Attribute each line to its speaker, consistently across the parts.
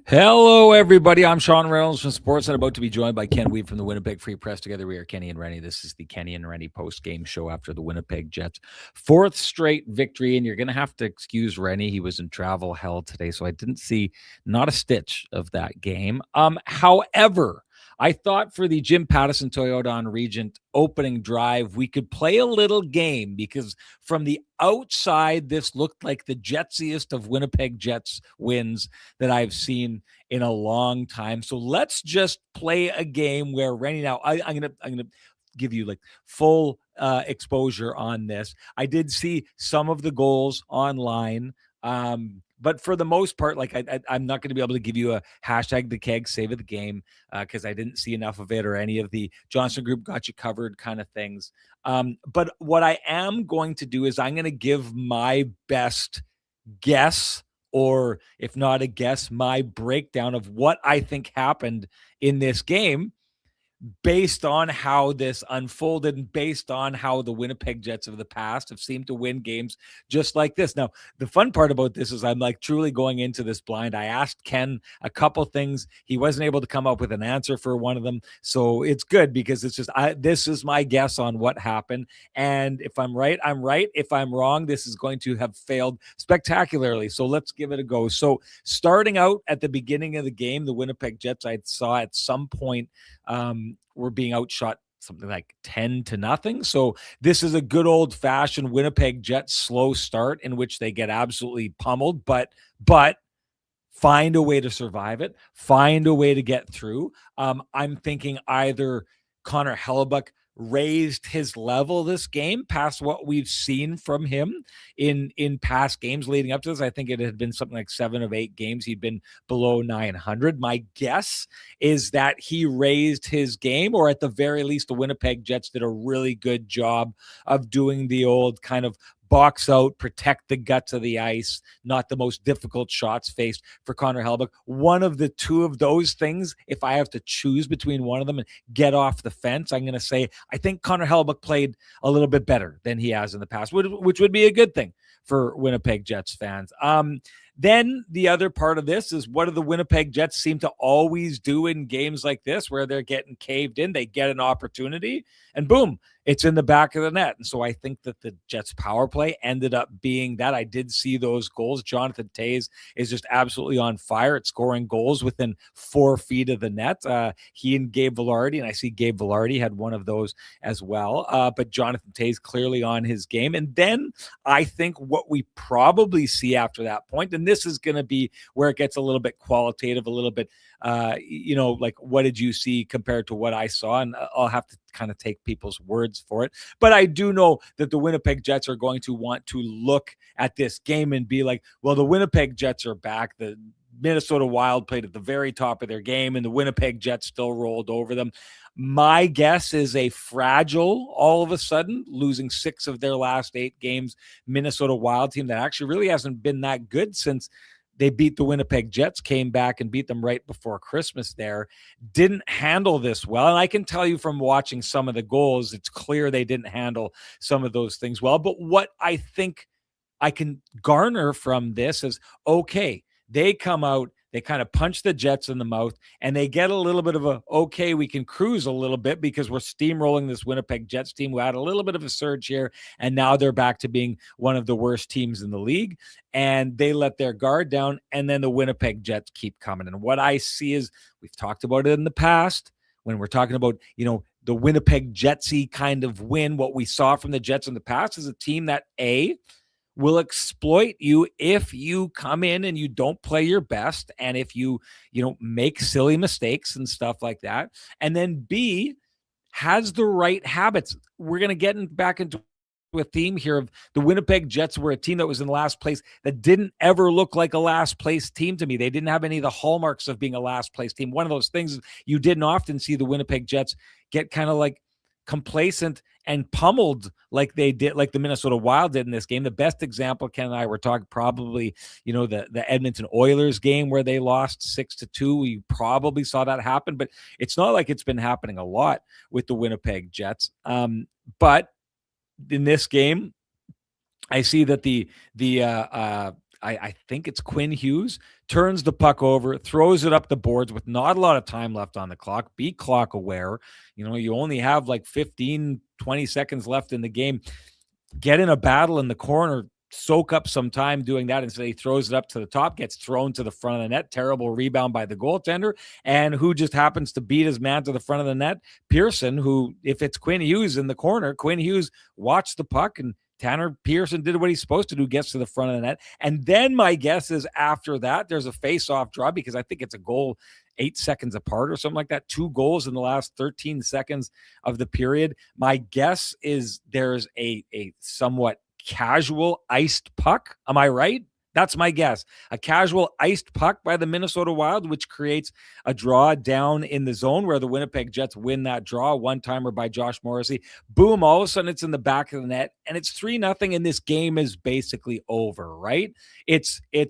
Speaker 1: Hello, everybody. I'm Sean Reynolds from Sportsnet, about to be joined by Ken Weed from the Winnipeg Free Press. Together, we are Kenny and Renny. This is the Kenny and Renny post-game show after the Winnipeg Jets' fourth straight victory. And you're going to have to excuse Renny. He was in travel hell today, so I didn't see not a stitch of that game. However, I thought for the Jim Pattison Toyota on Regent opening drive, we could play a little game because from the outside, this looked like the Jetsiest of Winnipeg Jets wins that I've seen in a long time. So let's just play a game where Renny. Now I'm gonna give you like full exposure on this. I did see some of the goals online. But for the most part, like I'm not going to be able to give you a hashtag the keg save of the game because I didn't see enough of it or any of the Johnson Group got you covered kind of things. But what I am going to do is I'm going to give my best guess, or if not a guess, my breakdown of what I think happened in this game based on how this unfolded and based on how the Winnipeg Jets of the past have seemed to win games just like this. Now, the fun part about this is I'm like truly going into this blind. I asked Ken a couple things. He wasn't able to come up with an answer for one of them. So it's good because it's just, this is my guess on what happened. And if I'm right, I'm right. If I'm wrong, this is going to have failed spectacularly. So let's give it a go. So starting out at the beginning of the game, the Winnipeg Jets, I saw at some point, were being outshot something like 10-0. So this is a good old fashioned Winnipeg Jets slow start in which they get absolutely pummeled, but find a way to survive it, find a way to get through. I'm thinking either Connor Hellebuyck raised his level this game past what we've seen from him in past games leading up to this. I think it had been something like 7 of 8 games he'd been below 900. My guess is that he raised his game, or at the very least the Winnipeg Jets did a really good job of doing the old kind of box out, protect the guts of the ice, not the most difficult shots faced for Connor Hellebuyck. One of the two of those things, if I have to choose between one of them and get off the fence, I'm going to say I think Connor Hellebuyck played a little bit better than he has in the past, which would be a good thing for Winnipeg Jets fans. Then the other part of this is, what do the Winnipeg Jets seem to always do in games like this where they're getting caved in? They get an opportunity and boom, it's in the back of the net. And so I think that the Jets power play ended up being that. I did see those goals. Jonathan Toews is just absolutely on fire at scoring goals within 4 feet of the net. He and Gabe Vilardi, and I see Gabe Vilardi had one of those as well. But Jonathan Toews clearly on his game. And then I think what we probably see after that point, and this is going to be where it gets a little bit qualitative, a little bit, like what did you see compared to what I saw? And I'll have to kind of take people's words for it. But I do know that the Winnipeg Jets are going to want to look at this game and be like, well, the Winnipeg Jets are back. The Minnesota Wild played at the very top of their game, and the Winnipeg Jets still rolled over them. My guess is a fragile, all of a sudden, losing 6 of their last 8 games, Minnesota Wild team that actually really hasn't been that good since they beat the Winnipeg Jets, came back and beat them right before Christmas there. Didn't handle this well. And I can tell you from watching some of the goals, it's clear they didn't handle some of those things well. But what I think I can garner from this is, okay, they come out, they kind of punch the Jets in the mouth, and they get a little bit of a, okay, we can cruise a little bit because we're steamrolling this Winnipeg Jets team who had a little bit of a surge here, and now they're back to being one of the worst teams in the league, and they let their guard down, and then the Winnipeg Jets keep coming. And what I see is, we've talked about it in the past, when we're talking about, the Winnipeg Jets-y kind of win, what we saw from the Jets in the past is a team that, will exploit you if you come in and you don't play your best, and if you make silly mistakes and stuff like that. And then B, has the right habits. We're going to get back into a theme here of the Winnipeg Jets were a team that was in last place that didn't ever look like a last place team to me. They didn't have any of the hallmarks of being a last place team. One of those things you didn't often see the Winnipeg Jets get kind of like complacent and pummeled like they did, like the Minnesota Wild did in this game. The best example, Ken and I were talking, probably, the Edmonton Oilers game where they lost 6-2. We probably saw that happen, but it's not like it's been happening a lot with the Winnipeg Jets. But in this game, I see that the I think it's Quinn Hughes, turns the puck over, throws it up the boards with not a lot of time left on the clock. Be clock aware. You only have like 15, 20 seconds left in the game. Get in a battle in the corner, soak up some time doing that. Instead, he throws it up to the top, gets thrown to the front of the net. Terrible rebound by the goaltender. And who just happens to beat his man to the front of the net? Pearson, who, if it's Quinn Hughes in the corner, Quinn Hughes watched the puck, and Tanner Pearson did what he's supposed to do, gets to the front of the net. And then my guess is after that, there's a face-off draw, because I think it's a goal 8 seconds apart or something like that. 2 goals in the last 13 seconds of the period. My guess is there's a somewhat casual iced puck. Am I right? That's my guess. A casual iced puck by the Minnesota Wild, which creates a draw down in the zone where the Winnipeg Jets win that draw. One-timer by Josh Morrissey. Boom, all of a sudden it's in the back of the net, and it's 3-0, and this game is basically over, right? It's a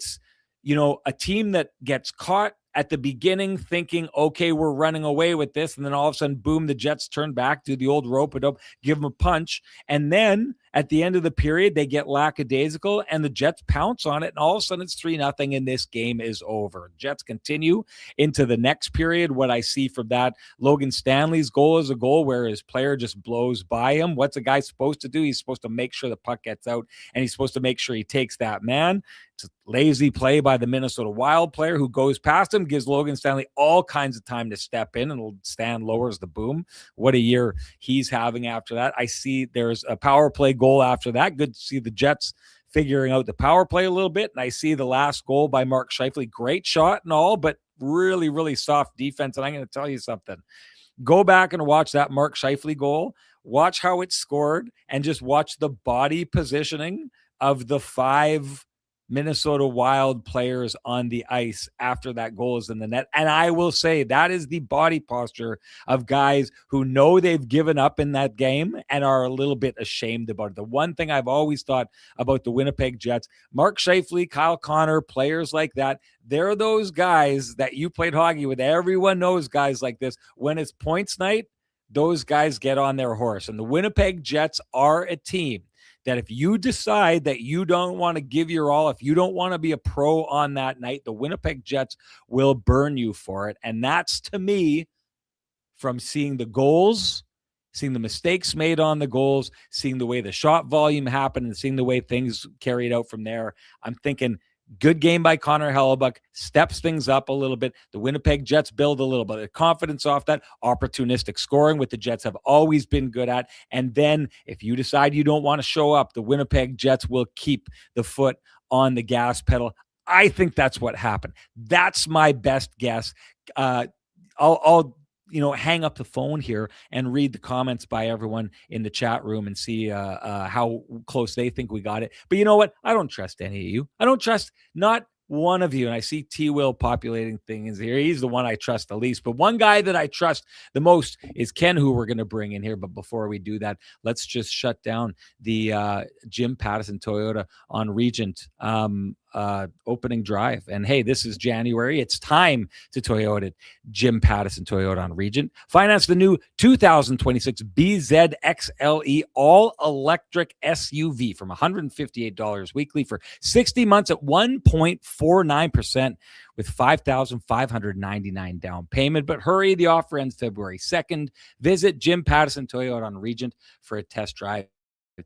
Speaker 1: team that gets caught at the beginning thinking, okay, we're running away with this. And then all of a sudden, boom, the Jets turn back, do the old rope-a-dope, give them a punch. And then at the end of the period, they get lackadaisical and the Jets pounce on it. And all of a sudden it's 3-0 and this game is over. Jets continue into the next period. What I see from that, Logan Stanley's goal is a goal where his player just blows by him. What's a guy supposed to do? He's supposed to make sure the puck gets out, and he's supposed to make sure he takes that man. It's a lazy play by the Minnesota Wild player who goes past him, gives Logan Stanley all kinds of time to step in, and Stan lowers the boom. What a year he's having after that. I see there's a power play goal after that. Good to see the Jets figuring out the power play a little bit. And I see the last goal by Mark Scheifele. Great shot and all, but really, really soft defense. And I'm going to tell you something. Go back and watch that Mark Scheifele goal. Watch how it's scored, and just watch the body positioning of the 5 Minnesota Wild players on the ice after that goal is in the net. And I will say that is the body posture of guys who know they've given up in that game and are a little bit ashamed about it. The one thing I've always thought about the Winnipeg Jets, Mark Scheifele, Kyle Connor, players like that, they're those guys that you played hockey with. Everyone knows guys like this. When it's points night, those guys get on their horse. And the Winnipeg Jets are a team that if you decide that you don't want to give your all, if you don't want to be a pro on that night, the Winnipeg Jets will burn you for it. And that's, to me, from seeing the goals, seeing the mistakes made on the goals, seeing the way the shot volume happened, and seeing the way things carried out from there, I'm thinking good game by Connor Hellebuyck, steps things up a little bit. The Winnipeg Jets build a little bit of confidence off that. Opportunistic scoring, what the Jets have always been good at. And then if you decide you don't want to show up, the Winnipeg Jets will keep the foot on the gas pedal. I think that's what happened. That's my best guess. I'll hang up the phone here and read the comments by everyone in the chat room and see how close they think we got it. But you know what? I don't trust any of you. I don't trust not one of you. And I see T-Will populating things here. He's the one I trust the least. But one guy that I trust the most is Ken, who we're going to bring in here. But before we do that, let's just shut down the Jim Pattison Toyota on Regent opening drive. And hey, this is January. It's time to Toyota Jim Pattison Toyota on Regent. Finance the new 2026 BZXLE all-electric SUV from $158 weekly for 60 months at 1.49% with $5,599 down payment. But hurry, the offer ends February 2nd. Visit Jim Pattison Toyota on Regent for a test drive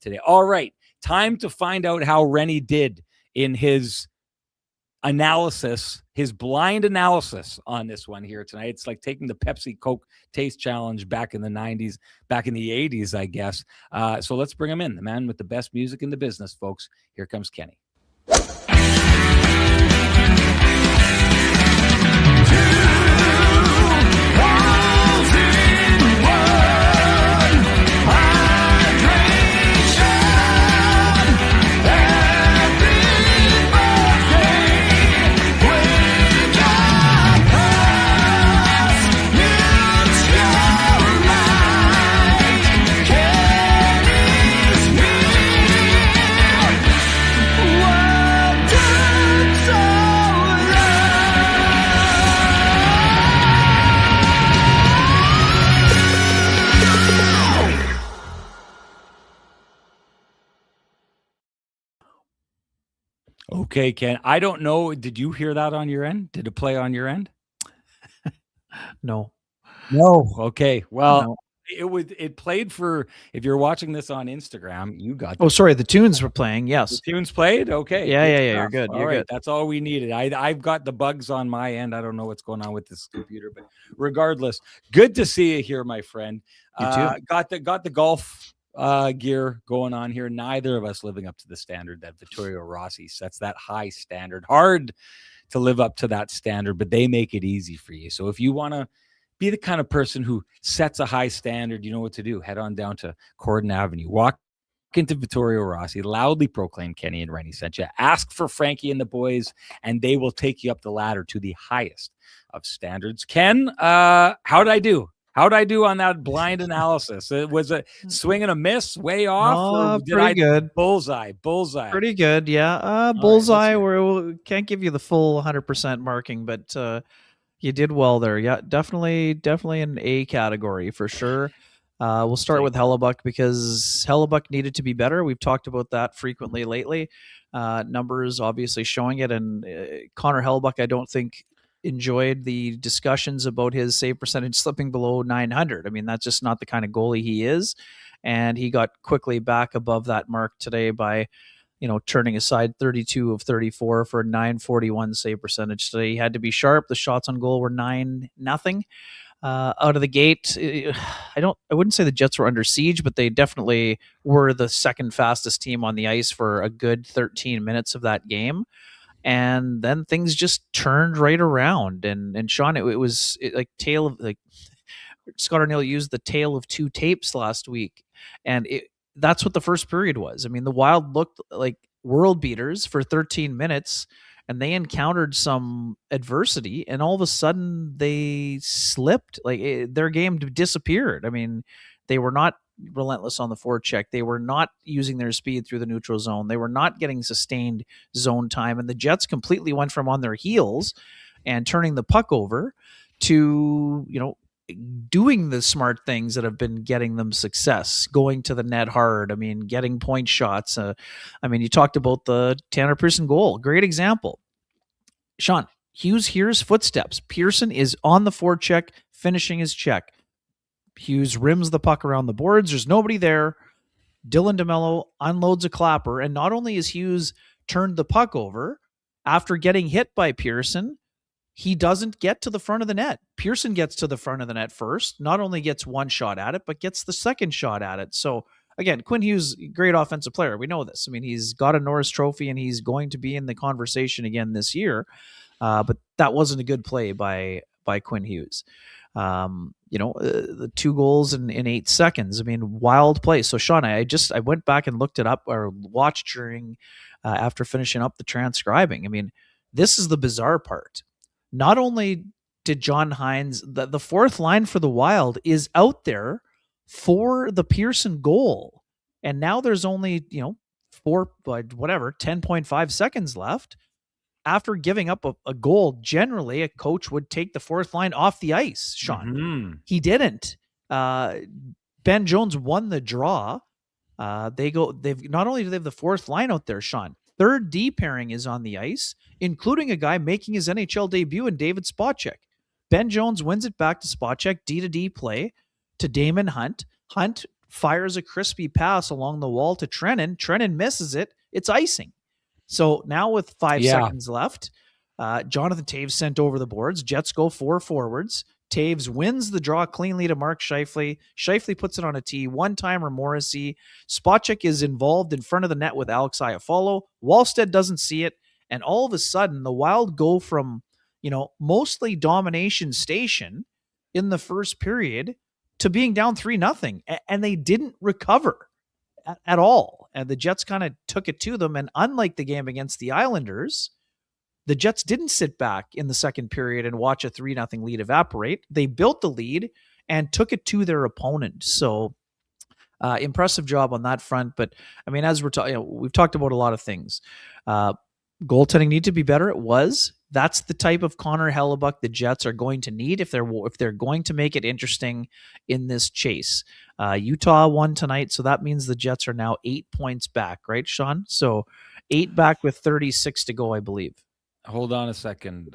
Speaker 1: today. All right, time to find out how Renny did in his analysis, his blind analysis on this one here tonight. It's like taking the Pepsi Coke taste challenge back in the 90s, back in the 80s, I guess. So let's bring him in, the man with the best music in the business, folks. Here comes Kenny. Okay, Ken. I don't know. Did you hear that on your end? Did it play on your end?
Speaker 2: No.
Speaker 1: No. Okay. Well,
Speaker 2: No.
Speaker 1: it played for, if you're watching this on Instagram, you got
Speaker 2: Oh, sorry. The tunes were playing.
Speaker 1: the
Speaker 2: Yes.
Speaker 1: tunes played. Okay.
Speaker 2: Yeah.
Speaker 1: Good
Speaker 2: Yeah. Yeah. You're
Speaker 1: stuff.
Speaker 2: good.
Speaker 1: All
Speaker 2: You're
Speaker 1: right.
Speaker 2: good.
Speaker 1: That's all we needed. I've got the bugs on my end. I don't know what's going on with this computer, but regardless, good to see you here, my friend.
Speaker 2: You too.
Speaker 1: Got the golf gear going on here. Neither of us living up to the standard that Vittorio Rossi sets, that high standard. Hard to live up to that standard, but they make it easy for you. So if you want to be the kind of person who sets a high standard, you know what to do. Head on down to Corden Avenue. Walk into Vittorio Rossi, loudly proclaim Kenny and Renny sent you. Ask for Frankie and the boys, and they will take you up the ladder to the highest of standards. Ken, how'd I do? How'd I do on that blind analysis? It was a swing and a miss, way off, or did
Speaker 2: pretty good.
Speaker 1: Bullseye.
Speaker 2: Pretty good. Yeah. Bullseye. We can't give you the full 100% marking, but you did well there. Yeah, definitely an A category for sure. We'll start with Hellebuck because Hellebuck needed to be better. We've talked about that frequently lately. Numbers obviously showing it, and Connor Hellebuck, I don't think enjoyed the discussions about his save percentage slipping below 900. I mean, that's just not the kind of goalie he is, and he got quickly back above that mark today by turning aside 32 of 34 for a 941 save percentage today. He had to be sharp. The shots on goal were 9-0. Out of the gate, I wouldn't say the Jets were under siege, but they definitely were the second fastest team on the ice for a good 13 minutes of that game. And then things just turned right around. And Sean, it was like Scott Arniel used the tale of two tapes last week. And that's what the first period was. I mean, the Wild looked like world beaters for 13 minutes, and they encountered some adversity, and all of a sudden they slipped. Like their game disappeared. I mean, they were not relentless on the forecheck. They were not using their speed through the neutral zone. They were not getting sustained zone time, and the Jets completely went from on their heels and turning the puck over to, doing the smart things that have been getting them success, going to the net hard. I mean, getting point shots. You talked about the Tanner Pearson goal. Great example. Sean, Hughes hears footsteps. Pearson is on the forecheck, finishing his check. Hughes rims the puck around the boards. There's nobody there. Dylan DeMello unloads a clapper, and not only is Hughes turned the puck over, after getting hit by Pearson, he doesn't get to the front of the net. Pearson gets to the front of the net first, not only gets one shot at it, but gets the second shot at it. So again, Quinn Hughes, great offensive player. We know this. I mean, he's got a Norris Trophy and he's going to be in the conversation again this year. But that wasn't a good play by Quinn Hughes. The 2 goals in 8 seconds. I mean, wild play. So Sean, I went back and looked it up or watched during after finishing up the transcribing. I mean, this is the bizarre part. Not only did John Hines, the fourth line for the Wild is out there for the Pearson goal. And now there's only, 10.5 seconds left. After giving up a goal, generally a coach would take the fourth line off the ice, Sean.
Speaker 1: Mm-hmm.
Speaker 2: He didn't. Ben Jones won the draw. Not only do they have the fourth line out there, Sean, third D pairing is on the ice, including a guy making his NHL debut in David Spacek. Ben Jones wins it back to Spacek, D-to-D play to Damon Hunt. Hunt fires a crispy pass along the wall to Trennan. Trennan misses it. It's icing. So now with 5 seconds left, Jonathan Toews sent over the boards. Jets go 4 forwards. Toews wins the draw cleanly to Mark Scheifele. Scheifele puts it on a tee. One-timer Morrissey. Spacek is involved in front of the net with Alex Iafallo. Wallstead doesn't see it. And all of a sudden, the Wild go from, mostly domination station in the first period to being down 3-0. And they didn't recover at all. And the Jets kind of took it to them. And unlike the game against the Islanders, the Jets didn't sit back in the second period and watch a 3-0 lead evaporate. They built the lead and took it to their opponent. So impressive job on that front. But I mean, as we're talking, we've talked about a lot of things. Goaltending need to be better. It was. That's the type of Connor Hellebuck the Jets are going to need if they're going to make it interesting in this chase. Utah won tonight, so that means the Jets are now 8 points back, right, Sean? So 8 back with 36 to go, I believe.
Speaker 1: Hold on a second.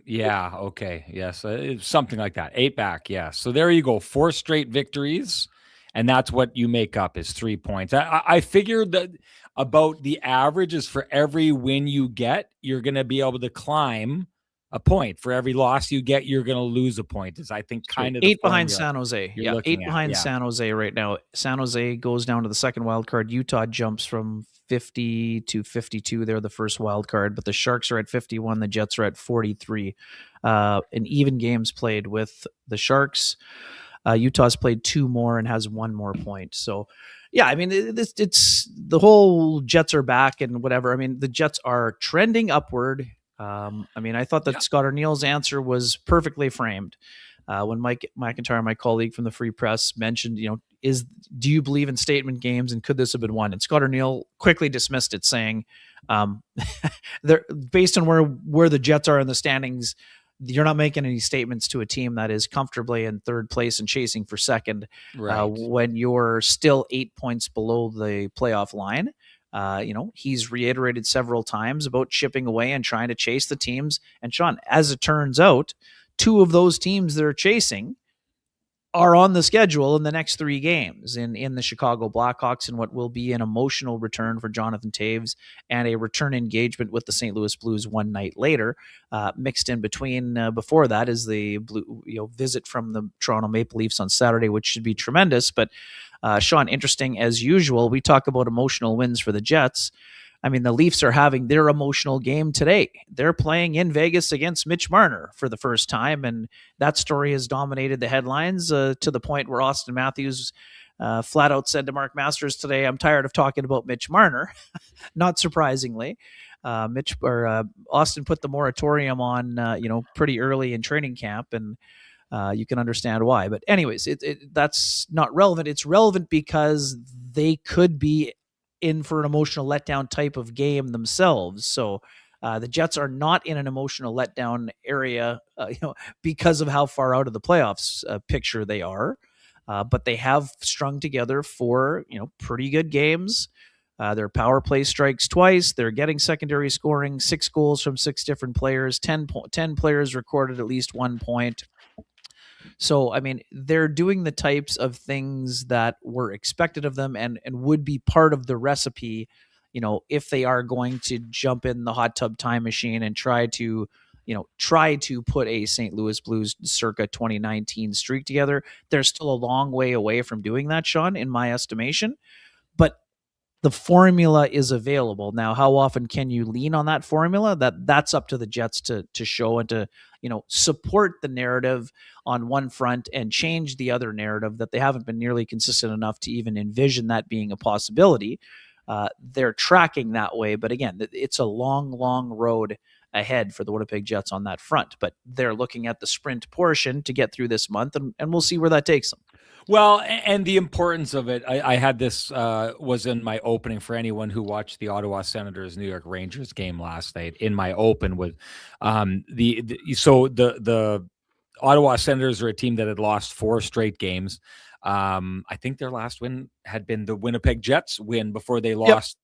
Speaker 1: Yeah, okay. Yes, something like that. 8 back, yeah. So there you go. 4 straight victories, and that's what you make up is 3 points. I figured that about the average is for every win you get, you're going to be able to climb a point. For every loss you get, you're going to lose a point. Is I think kind of the
Speaker 2: 8 behind
Speaker 1: formula
Speaker 2: San Jose.
Speaker 1: you're
Speaker 2: Yeah,
Speaker 1: looking
Speaker 2: 8
Speaker 1: at.
Speaker 2: behind
Speaker 1: Yeah.
Speaker 2: San Jose right now. San Jose goes down to the second wild card. Utah jumps from 50 to 52. They're the first wild card, but the Sharks are at 51. The Jets are at 43. And even games played with the Sharks. Utah's played 2 more and has 1 more point. So, yeah, I mean, it's the whole Jets are back and whatever. I mean, the Jets are trending upward. I mean, I thought that Scott O'Neill's answer was perfectly framed. When Mike McIntyre, my colleague from the Free Press, mentioned, do you believe in statement games and could this have been won? And Scott O'Neill quickly dismissed it, saying, they're based on where the Jets are in the standings, you're not making any statements to a team that is comfortably in third place and chasing for second,
Speaker 1: Right.
Speaker 2: when you're still 8 points below the playoff line. He's reiterated several times about chipping away and trying to chase the teams. And Sean, as it turns out, 2 of those teams they're chasing are on the schedule in the next 3 games in the Chicago Blackhawks, and what will be an emotional return for Jonathan Toews and a return engagement with the St. Louis Blues one night later. Mixed in between before that is the visit from the Toronto Maple Leafs on Saturday, which should be tremendous. But Sean, interesting as usual, we talk about emotional wins for the Jets. I mean, the Leafs are having their emotional game today. They're playing in Vegas against Mitch Marner for the first time, and that story has dominated the headlines to the point where Austin Matthews flat out said to Mark Masters today, "I'm tired of talking about Mitch Marner." Not surprisingly, Austin put the moratorium on pretty early in training camp, and you can understand why. But anyways, that's not relevant. It's relevant because they could be in for an emotional letdown type of game themselves. So the Jets are not in an emotional letdown area, because of how far out of the playoffs picture they are. But they have strung together 4, pretty good games. Their power play strikes twice. They're getting secondary scoring, 6 goals from 6 different players. 10 players recorded at least 1 point. So, I mean, they're doing the types of things that were expected of them and would be part of the recipe, if they are going to jump in the hot tub time machine and try to put a St. Louis Blues circa 2019 streak together. They're still a long way away from doing that, Sean, in my estimation. But the formula is available. Now, how often can you lean on that formula? That's up to the Jets to show and to, support the narrative on one front and change the other narrative that they haven't been nearly consistent enough to even envision that being a possibility. They're tracking that way. But again, it's a long, long road ahead for the Winnipeg Jets on that front. But they're looking at the sprint portion to get through this month, and we'll see where that takes them.
Speaker 1: Well, and the importance of it, I had this was in my opening for anyone who watched the Ottawa Senators New York Rangers game last night. In my open with the Ottawa Senators are a team that had lost 4 straight games. I think their last win had been the Winnipeg Jets win before they lost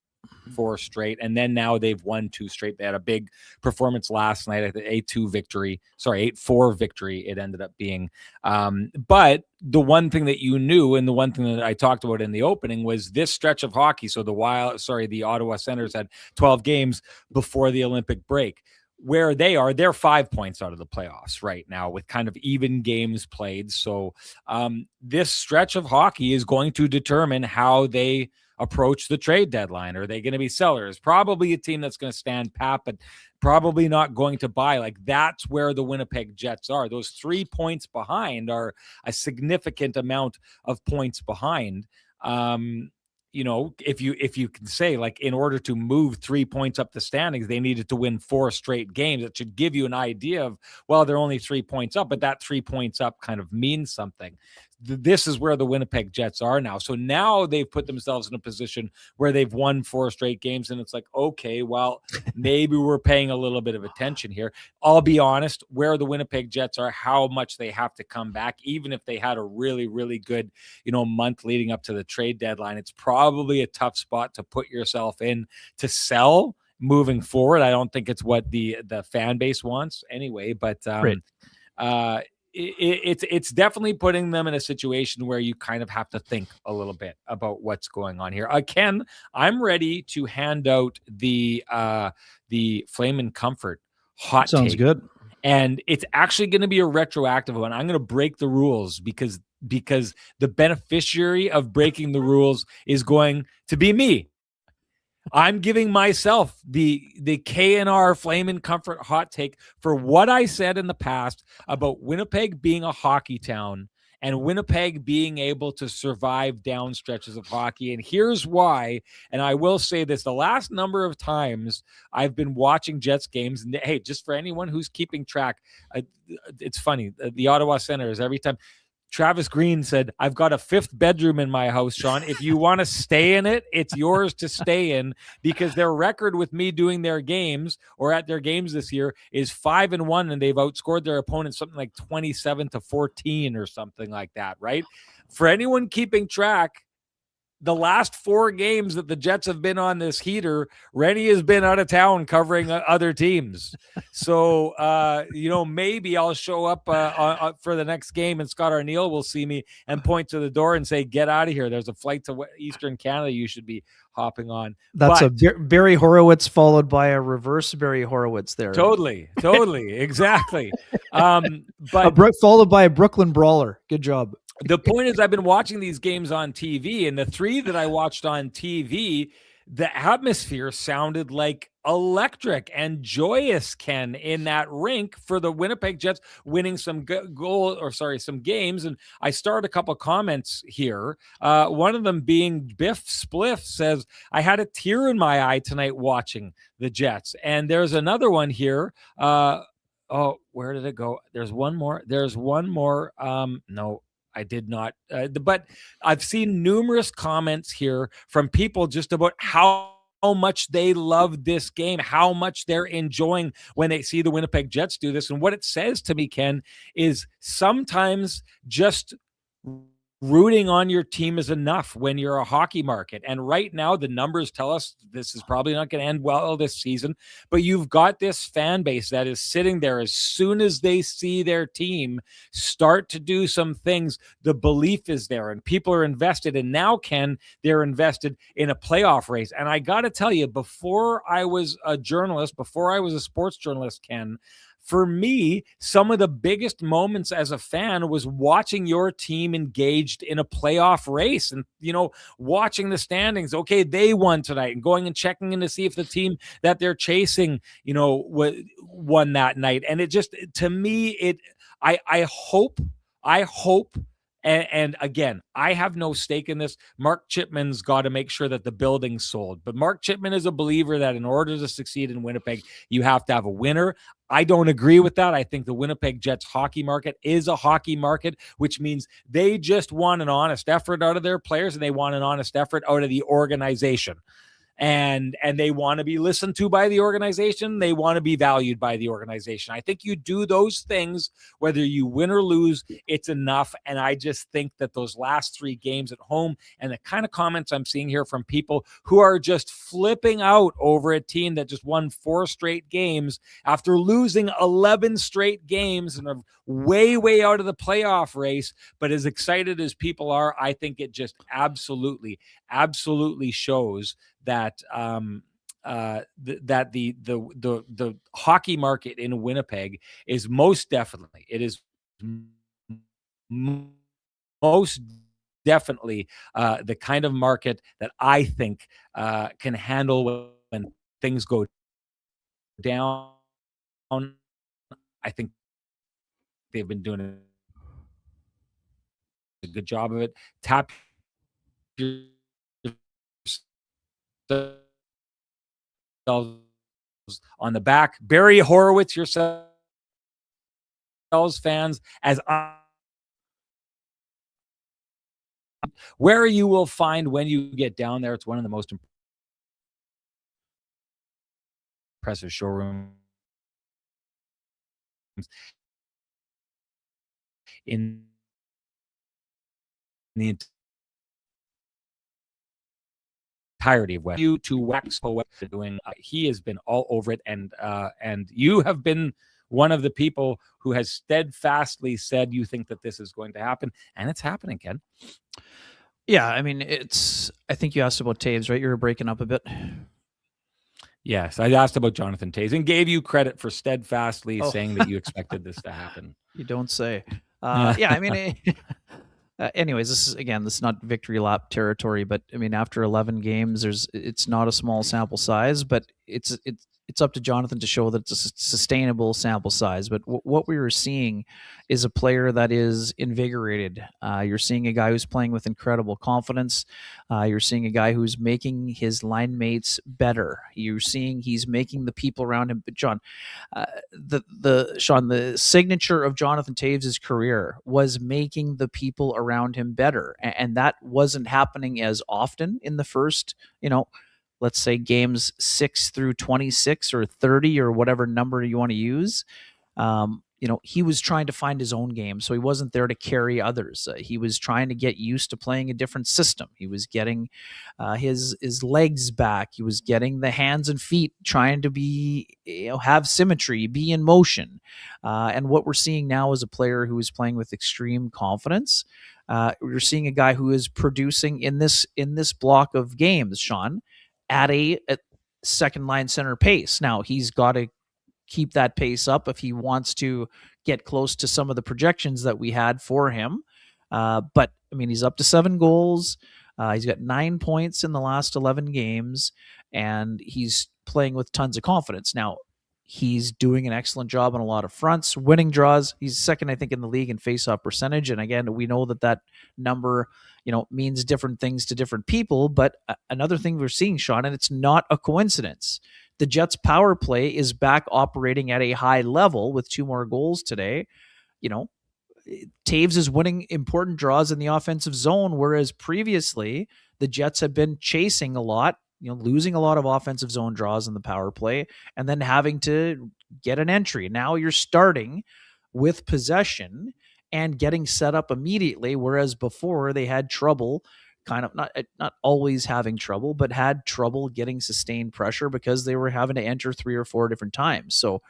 Speaker 1: 4 straight, and then now they've won 2 straight. They had a big performance last night at the 8-4 victory it ended up being. But the one thing that you knew, and the one thing that I talked about in the opening, was this stretch of hockey. So the Ottawa Senators had 12 games before the Olympic break. Where they are, they're 5 points out of the playoffs right now with kind of even games played. So this stretch of hockey is going to determine how they approach the trade deadline. Are they going to be sellers? Probably a team that's going to stand pat, but probably not going to buy. Like, that's where the Winnipeg Jets are. Those 3 points behind are a significant amount of points behind. If you can say, like, in order to move 3 points up the standings, they needed to win 4 straight games. It should give you an idea of, well, they're only 3 points up, but that 3 points up kind of means something. this is where the Winnipeg Jets are now. So now they've put themselves in a position where they've won 4 straight games, and it's like, okay, well, maybe we're paying a little bit of attention here. I'll be honest, where the Winnipeg Jets are, how much they have to come back, even if they had a really, really good, month leading up to the trade deadline, it's probably a tough spot to put yourself in to sell moving forward. I don't think it's what the fan base wants anyway, but it's definitely putting them in a situation where you kind of have to think a little bit about what's going on here. Ken, I'm ready to hand out the Flame and Comfort hot take.
Speaker 2: Sounds good.
Speaker 1: And it's actually going to be a retroactive one. I'm going to break the rules because the beneficiary of breaking the rules is going to be me. I'm giving myself the KNR Flame and Comfort hot take for what I said in the past about Winnipeg being a hockey town and Winnipeg being able to survive down stretches of hockey. And here's why. And I will say this, the last number of times I've been watching Jets games, and hey, just for anyone who's keeping track, it's funny. The Ottawa Senators, every time Travis Green said, I've got a 5th bedroom in my house, Sean. If you want to stay in it, it's yours to stay in, because their record with me doing their games or at their games this year is 5-1, and they've outscored their opponents something like 27-14 or something like that, right? For anyone keeping track, the last 4 games that the Jets have been on this heater, Renny has been out of town covering other teams. So, maybe I'll show up for the next game and Scott Arneal will see me and point to the door and say, get out of here. There's a flight to Eastern Canada you should be hopping on.
Speaker 2: That's a Barry Horowitz followed by a reverse Barry Horowitz there.
Speaker 1: Totally. Exactly. But
Speaker 2: followed by a Brooklyn Brawler. Good job.
Speaker 1: The point is, I've been watching these games on TV, and the 3 that I watched on TV, the atmosphere sounded like electric and joyous, Ken, in that rink for the Winnipeg Jets winning some games. And I started a couple of comments here. One of them being Biff Spliff says, I had a tear in my eye tonight watching the Jets. And there's another one here. Where did it go? There's one more. No, I did not. But I've seen numerous comments here from people just about how much they love this game, how much they're enjoying when they see the Winnipeg Jets do this. And what it says to me, Ken, is sometimes just rooting on your team is enough when you're a hockey market. And right now, the numbers tell us this is probably not going to end well this season, but you've got this fan base that is sitting there as soon as they see their team start to do some things, the belief is there and people are invested. And now, Ken, they're invested in a playoff race. And I got to tell you, before I was a journalist, before I was a sports journalist, Ken, for me, some of the biggest moments as a fan was watching your team engaged in a playoff race and, watching the standings. Okay, they won tonight, and going and checking in to see if the team that they're chasing, won that night. And it just, to me, I hope, and again, I have no stake in this. Mark Chipman's got to make sure that the building's sold. But Mark Chipman is a believer that in order to succeed in Winnipeg, you have to have a winner. I don't agree with that. I think the Winnipeg Jets hockey market is a hockey market, which means they just want an honest effort out of their players, and they want an honest effort out of the organization. And they want to be listened to by the organization. They want to be valued by the organization. I think you do those things, whether you win or lose, it's enough. And I just think that those last 3 games at home and the kind of comments I'm seeing here from people who are just flipping out over a team that just won 4 straight games after losing 11 straight games and are way, way out of the playoff race. But as excited as people are, I think it just absolutely shows that that the hockey market in Winnipeg is most definitely the kind of market that I think can handle when things go down. I think they've been doing a good job of it. Tap on the back. Barry Horowitz, yourselves fans, as Where you will find when you get down there, it's one of the most impressive showrooms in the entirety of you to wax poetic doing. He has been all over it, and you have been one of the people who has steadfastly said you think that this is going to happen, and it's happening, Ken.
Speaker 2: Yeah, I mean, I think you asked about Toews, right? You were breaking up a bit.
Speaker 1: Yes, I asked about Jonathan Toews and gave you credit for steadfastly saying that you expected this to happen.
Speaker 2: You don't say. Yeah, I mean, anyways, this is not victory lap territory, but I mean, after 11 games, it's not a small sample size, but it's up to Jonathan to show that it's a sustainable sample size. But what we were seeing is a player that is invigorated. You're seeing a guy who's playing with incredible confidence. You're seeing a guy who's making his line mates better. You're seeing he's making the people around him. But John, the signature of Jonathan Toews' career was making the people around him better, and that wasn't happening as often in the first, let's say games 6 through 26 or 30 or whatever number you want to use. He was trying to find his own game, so he wasn't there to carry others. He was trying to get used to playing a different system. He was getting his legs back. He was getting the hands and feet, trying to be, have symmetry, be in motion. And what we're seeing now is a player who is playing with extreme confidence. We're seeing a guy who is producing in this block of games, Sean, at a second line center pace. Now he's got to keep that pace up if he wants to get close to some of the projections that we had for him. But I mean, he's up to 7 goals. He's got 9 points in the last 11 games, and he's playing with tons of confidence. Now, he's doing an excellent job on a lot of fronts, winning draws. He's second, I think, in the league in faceoff percentage. And again, we know that number, means different things to different people. But another thing we're seeing, Sean, and it's not a coincidence, the Jets' power play is back operating at a high level with 2 more goals today. Toews is winning important draws in the offensive zone, whereas previously the Jets had been chasing a lot, losing a lot of offensive zone draws in the power play, and then having to get an entry. Now you're starting with possession and getting set up immediately, whereas before they had trouble, kind of not always having trouble, but had trouble getting sustained pressure because they were having to enter 3 or 4 different times. So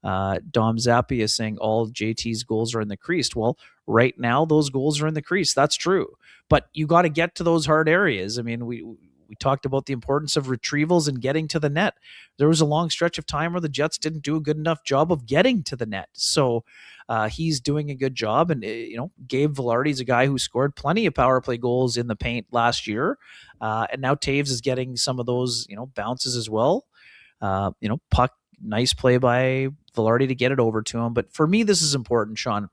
Speaker 2: Dom Zappi is saying all JT's goals are in the crease. Well, right now those goals are in the crease. That's true. But you got to get to those hard areas. I mean, we talked about the importance of retrievals and getting to the net. There was a long stretch of time where the Jets didn't do a good enough job of getting to the net. So he's doing a good job. And, Gabe Vilardi's a guy who scored plenty of power play goals in the paint last year. And now Toews is getting some of those, bounces as well. Puck, nice play by Vilardi to get it over to him. But for me, this is important, Sean.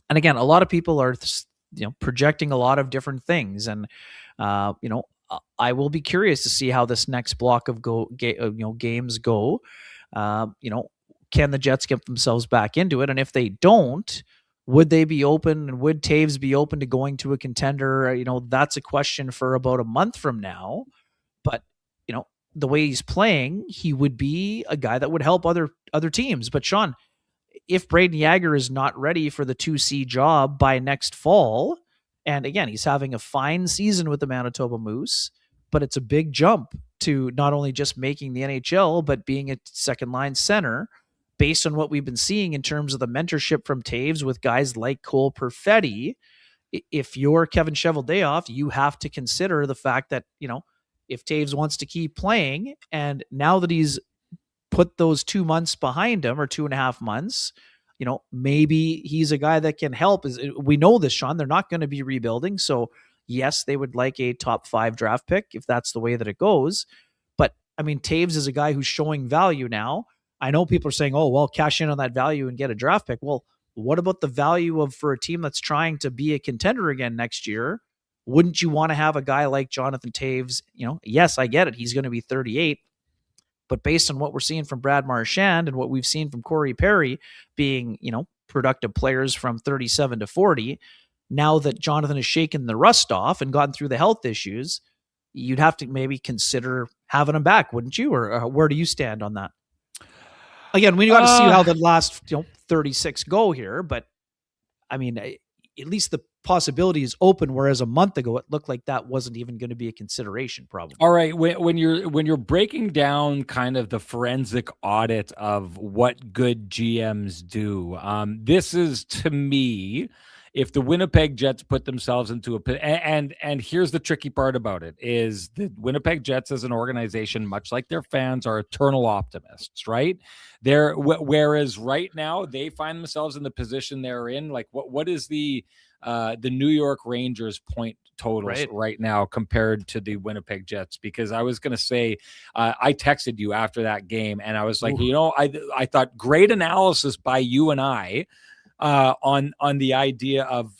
Speaker 2: And again, a lot of people are, projecting a lot of different things. And, I will be curious to see how this next block of games go. Can the Jets get themselves back into it? And if they don't, would they be open, and would Toews be open to going to a contender? That's a question for about a month from now. But, the way he's playing, he would be a guy that would help other teams. But Sean, if Braden Yager is not ready for the 2C job by next fall, and again, he's having a fine season with the Manitoba Moose, but it's a big jump to not only just making the NHL, but being a second line center based on what we've been seeing in terms of the mentorship from Toews with guys like Cole Perfetti. If you're Kevin Cheveldayoff, you have to consider the fact that, if Toews wants to keep playing, and now that he's put those 2 months behind him, or 2.5 months, maybe he's a guy that can help. We know this, Sean, they're not going to be rebuilding. So yes, they would like a top 5 draft pick if that's the way that it goes. But I mean, Toews is a guy who's showing value now. I know people are saying, oh, well, cash in on that value and get a draft pick. Well, what about the value for a team that's trying to be a contender again next year? Wouldn't you want to have a guy like Jonathan Toews? Yes, I get it. He's going to be 38. But based on what we're seeing from Brad Marchand and what we've seen from Corey Perry being, productive players from 37 to 40, now that Jonathan has shaken the rust off and gotten through the health issues, you'd have to maybe consider having him back, wouldn't you? Or where do you stand on that? Again, we got to see how the last 36 go here, but I mean, at least the possibility is open. Whereas a month ago, it looked like that wasn't even going to be a consideration. Probably.
Speaker 1: All right, when you're breaking down kind of the forensic audit of what good GMs do, this is, to me, if the Winnipeg Jets put themselves into and here's the tricky part about it, is the Winnipeg Jets as an organization, much like their fans, are eternal optimists, right? Whereas right now they find themselves in the position they're in. Like what is the New York Rangers point totals right now compared to the Winnipeg Jets? Because I was going to say, I texted you after that game and I was like, I thought great analysis by you and I on the idea of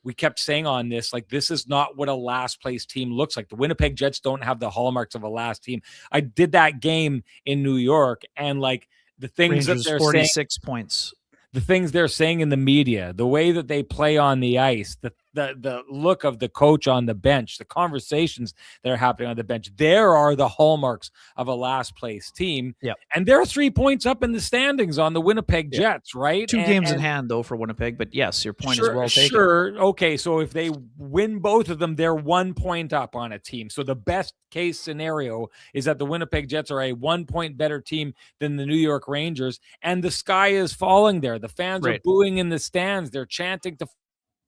Speaker 1: we kept saying on this, like, this is not what a last place team looks like. The Winnipeg Jets don't have the hallmarks of a last team. I did that game in New York, and like the things
Speaker 2: Rangers,
Speaker 1: that they're
Speaker 2: 46 points.
Speaker 1: The things they're saying in the media, the way that they play on the ice, the look of the coach on the bench, the conversations that are happening on the bench, there are the hallmarks of a last place team.
Speaker 2: Yep.
Speaker 1: And they're 3 points up in the standings on the Winnipeg Jets, right?
Speaker 2: Two games in hand, though, for Winnipeg. But yes, your point is well taken.
Speaker 1: Sure. Okay. So if they win both of them, they're 1 point up on a team. So the best case scenario is that the Winnipeg Jets are a 1 point better team than the New York Rangers. And the sky is falling there. The fans are booing in the stands. They're chanting to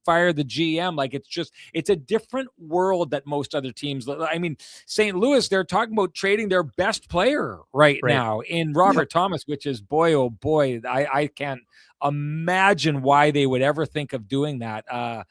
Speaker 1: fire the GM. Like, it's a different world that most other teams. I mean, St. Louis, they're talking about trading their best player right now in Robert Thomas, which is, boy, oh boy, I can't imagine why they would ever think of doing that.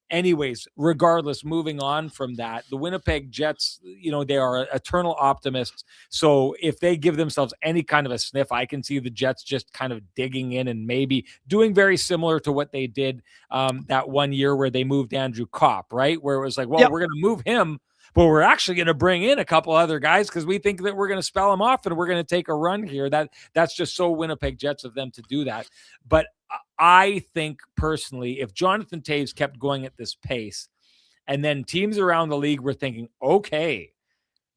Speaker 1: Anyways, regardless, moving on from that, the Winnipeg Jets, they are eternal optimists. So if they give themselves any kind of a sniff, I can see the Jets just kind of digging in and maybe doing very similar to what they did that 1 year where they moved Andrew Kopp, right? Where it was like, well, we're going to move him, but we're actually going to bring in a couple other guys because we think that we're going to spell them off and we're going to take a run here. That's just so Winnipeg Jets of them to do that. But I think personally, if Jonathan Toews kept going at this pace and then teams around the league were thinking, okay,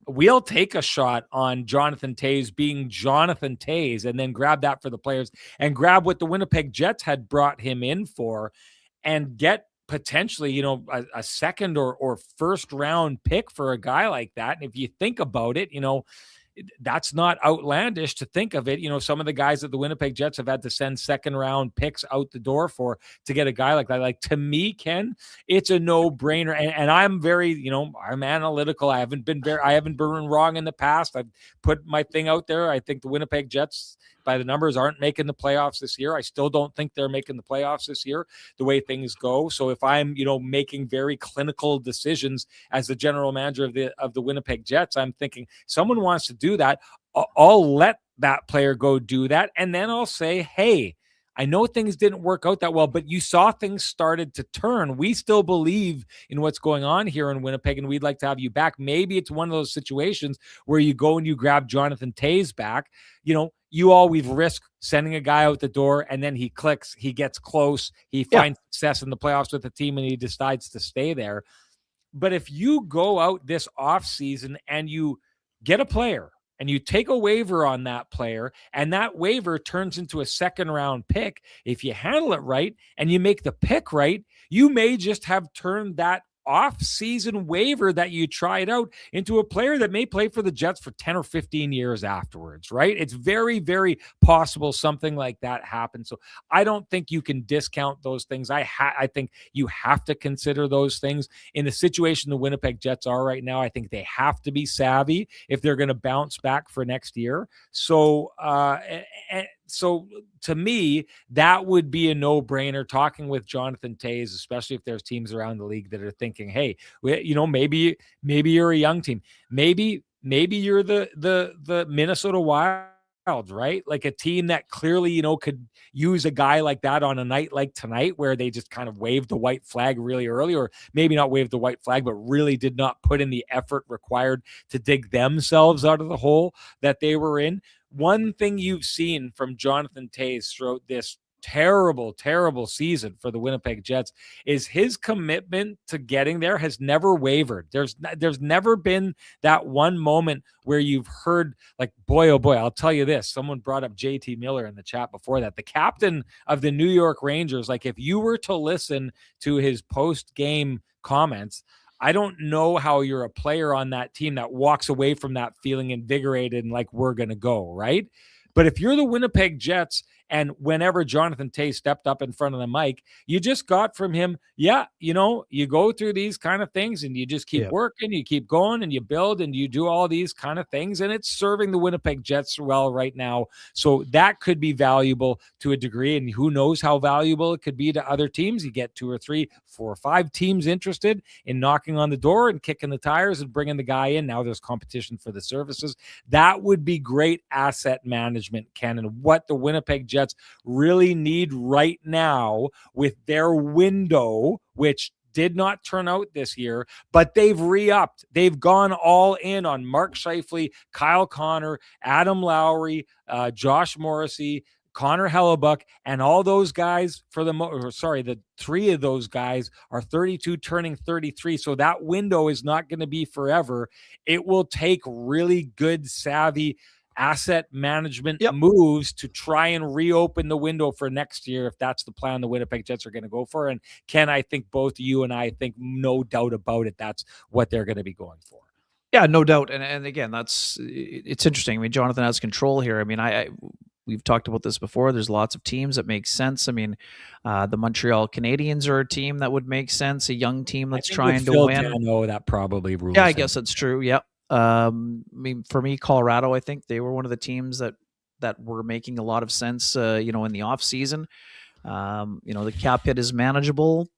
Speaker 1: we'll take a shot on Jonathan Toews being Jonathan Toews and then grab that for the players and grab what the Winnipeg Jets had brought him in for and get potentially, a second or first round pick for a guy like that. And if you think about it, that's not outlandish to think of it. Some of the guys that the Winnipeg Jets have had to send second round picks out the door for to get a guy like that. Like, to me, Ken, it's a no brainer. And I'm very, I'm analytical. I haven't been wrong in the past. I've put my thing out there. I think the Winnipeg Jets, by the numbers, aren't making the playoffs this year. I still don't think they're making the playoffs this year, the way things go. So if I'm, making very clinical decisions as the general manager of the Winnipeg Jets, I'm thinking someone wants to do that. I'll let that player go do that. And then I'll say, hey, I know things didn't work out that well, but you saw things started to turn. We still believe in what's going on here in Winnipeg, and we'd like to have you back. Maybe it's one of those situations where you go and you grab Jonathan Toews back. You always risk sending a guy out the door, and then he clicks, he gets close, he finds success in the playoffs with the team, and he decides to stay there. But if you go out this offseason and you get a player, and you take a waiver on that player, and that waiver turns into a second round pick, if you handle it right and you make the pick right, you may just have turned that off-season waiver that you tried out into a player that may play for the Jets for 10 or 15 years afterwards, right? It's very, very possible something like that happens. So I don't think you can discount those things. I think you have to consider those things. In the situation the Winnipeg Jets are right now, I think they have to be savvy if they're going to bounce back for next year. So, so to me, that would be a no-brainer. Talking with Jonathan Toews, especially if there's teams around the league that are thinking, hey, maybe you're a young team. Maybe you're the Minnesota Wild, right? Like a team that clearly, could use a guy like that on a night like tonight where they just kind of waved the white flag really early, or maybe not waved the white flag, but really did not put in the effort required to dig themselves out of the hole that they were in. One thing you've seen from Jonathan Toews throughout this terrible, terrible season for the Winnipeg Jets is his commitment to getting there has never wavered. There's never been that one moment where you've heard like, boy, oh boy, I'll tell you this. Someone brought up JT Miller in the chat before that. The captain of the New York Rangers, like if you were to listen to his post-game comments, I don't know how you're a player on that team that walks away from that feeling invigorated and like, we're going to go, right? But if you're the Winnipeg Jets, and whenever Jonathan Toews stepped up in front of the mic, you just got from him, yeah, you know, you go through these kind of things and you just keep working, you keep going and you build and you do all these kind of things. And it's serving the Winnipeg Jets well right now. So that could be valuable to a degree. And who knows how valuable it could be to other teams. You get 2 or 3, 4 or 5 teams interested in knocking on the door and kicking the tires and bringing the guy in. Now there's competition for the services. That would be great asset management, Ken, and what the Winnipeg Jets really need right now with their window, which did not turn out this year, but they've re-upped. They've gone all in on Mark Scheifele, Kyle Connor, Adam Lowry, Josh Morrissey, Connor Hellebuck, and all those guys the 3 of those guys are 32 turning 33. So that window is not going to be forever. It will take really good, savvy asset management moves to try and reopen the window for next year, if that's the plan the Winnipeg Jets are going to go for. And Ken, I think both you and I think no doubt about it, that's what they're going to be going for.
Speaker 2: Yeah, no doubt. And again, it's interesting. I mean, Jonathan has control here. I mean, we've talked about this before. There's lots of teams that make sense. I mean, the Montreal Canadiens are a team that would make sense, a young team that's trying to win.
Speaker 1: I know that probably rules.
Speaker 2: Yeah, I guess that's true. Yeah. I mean, for me, Colorado, I think they were one of the teams that were making a lot of sense, in the off season. The cap hit is manageable,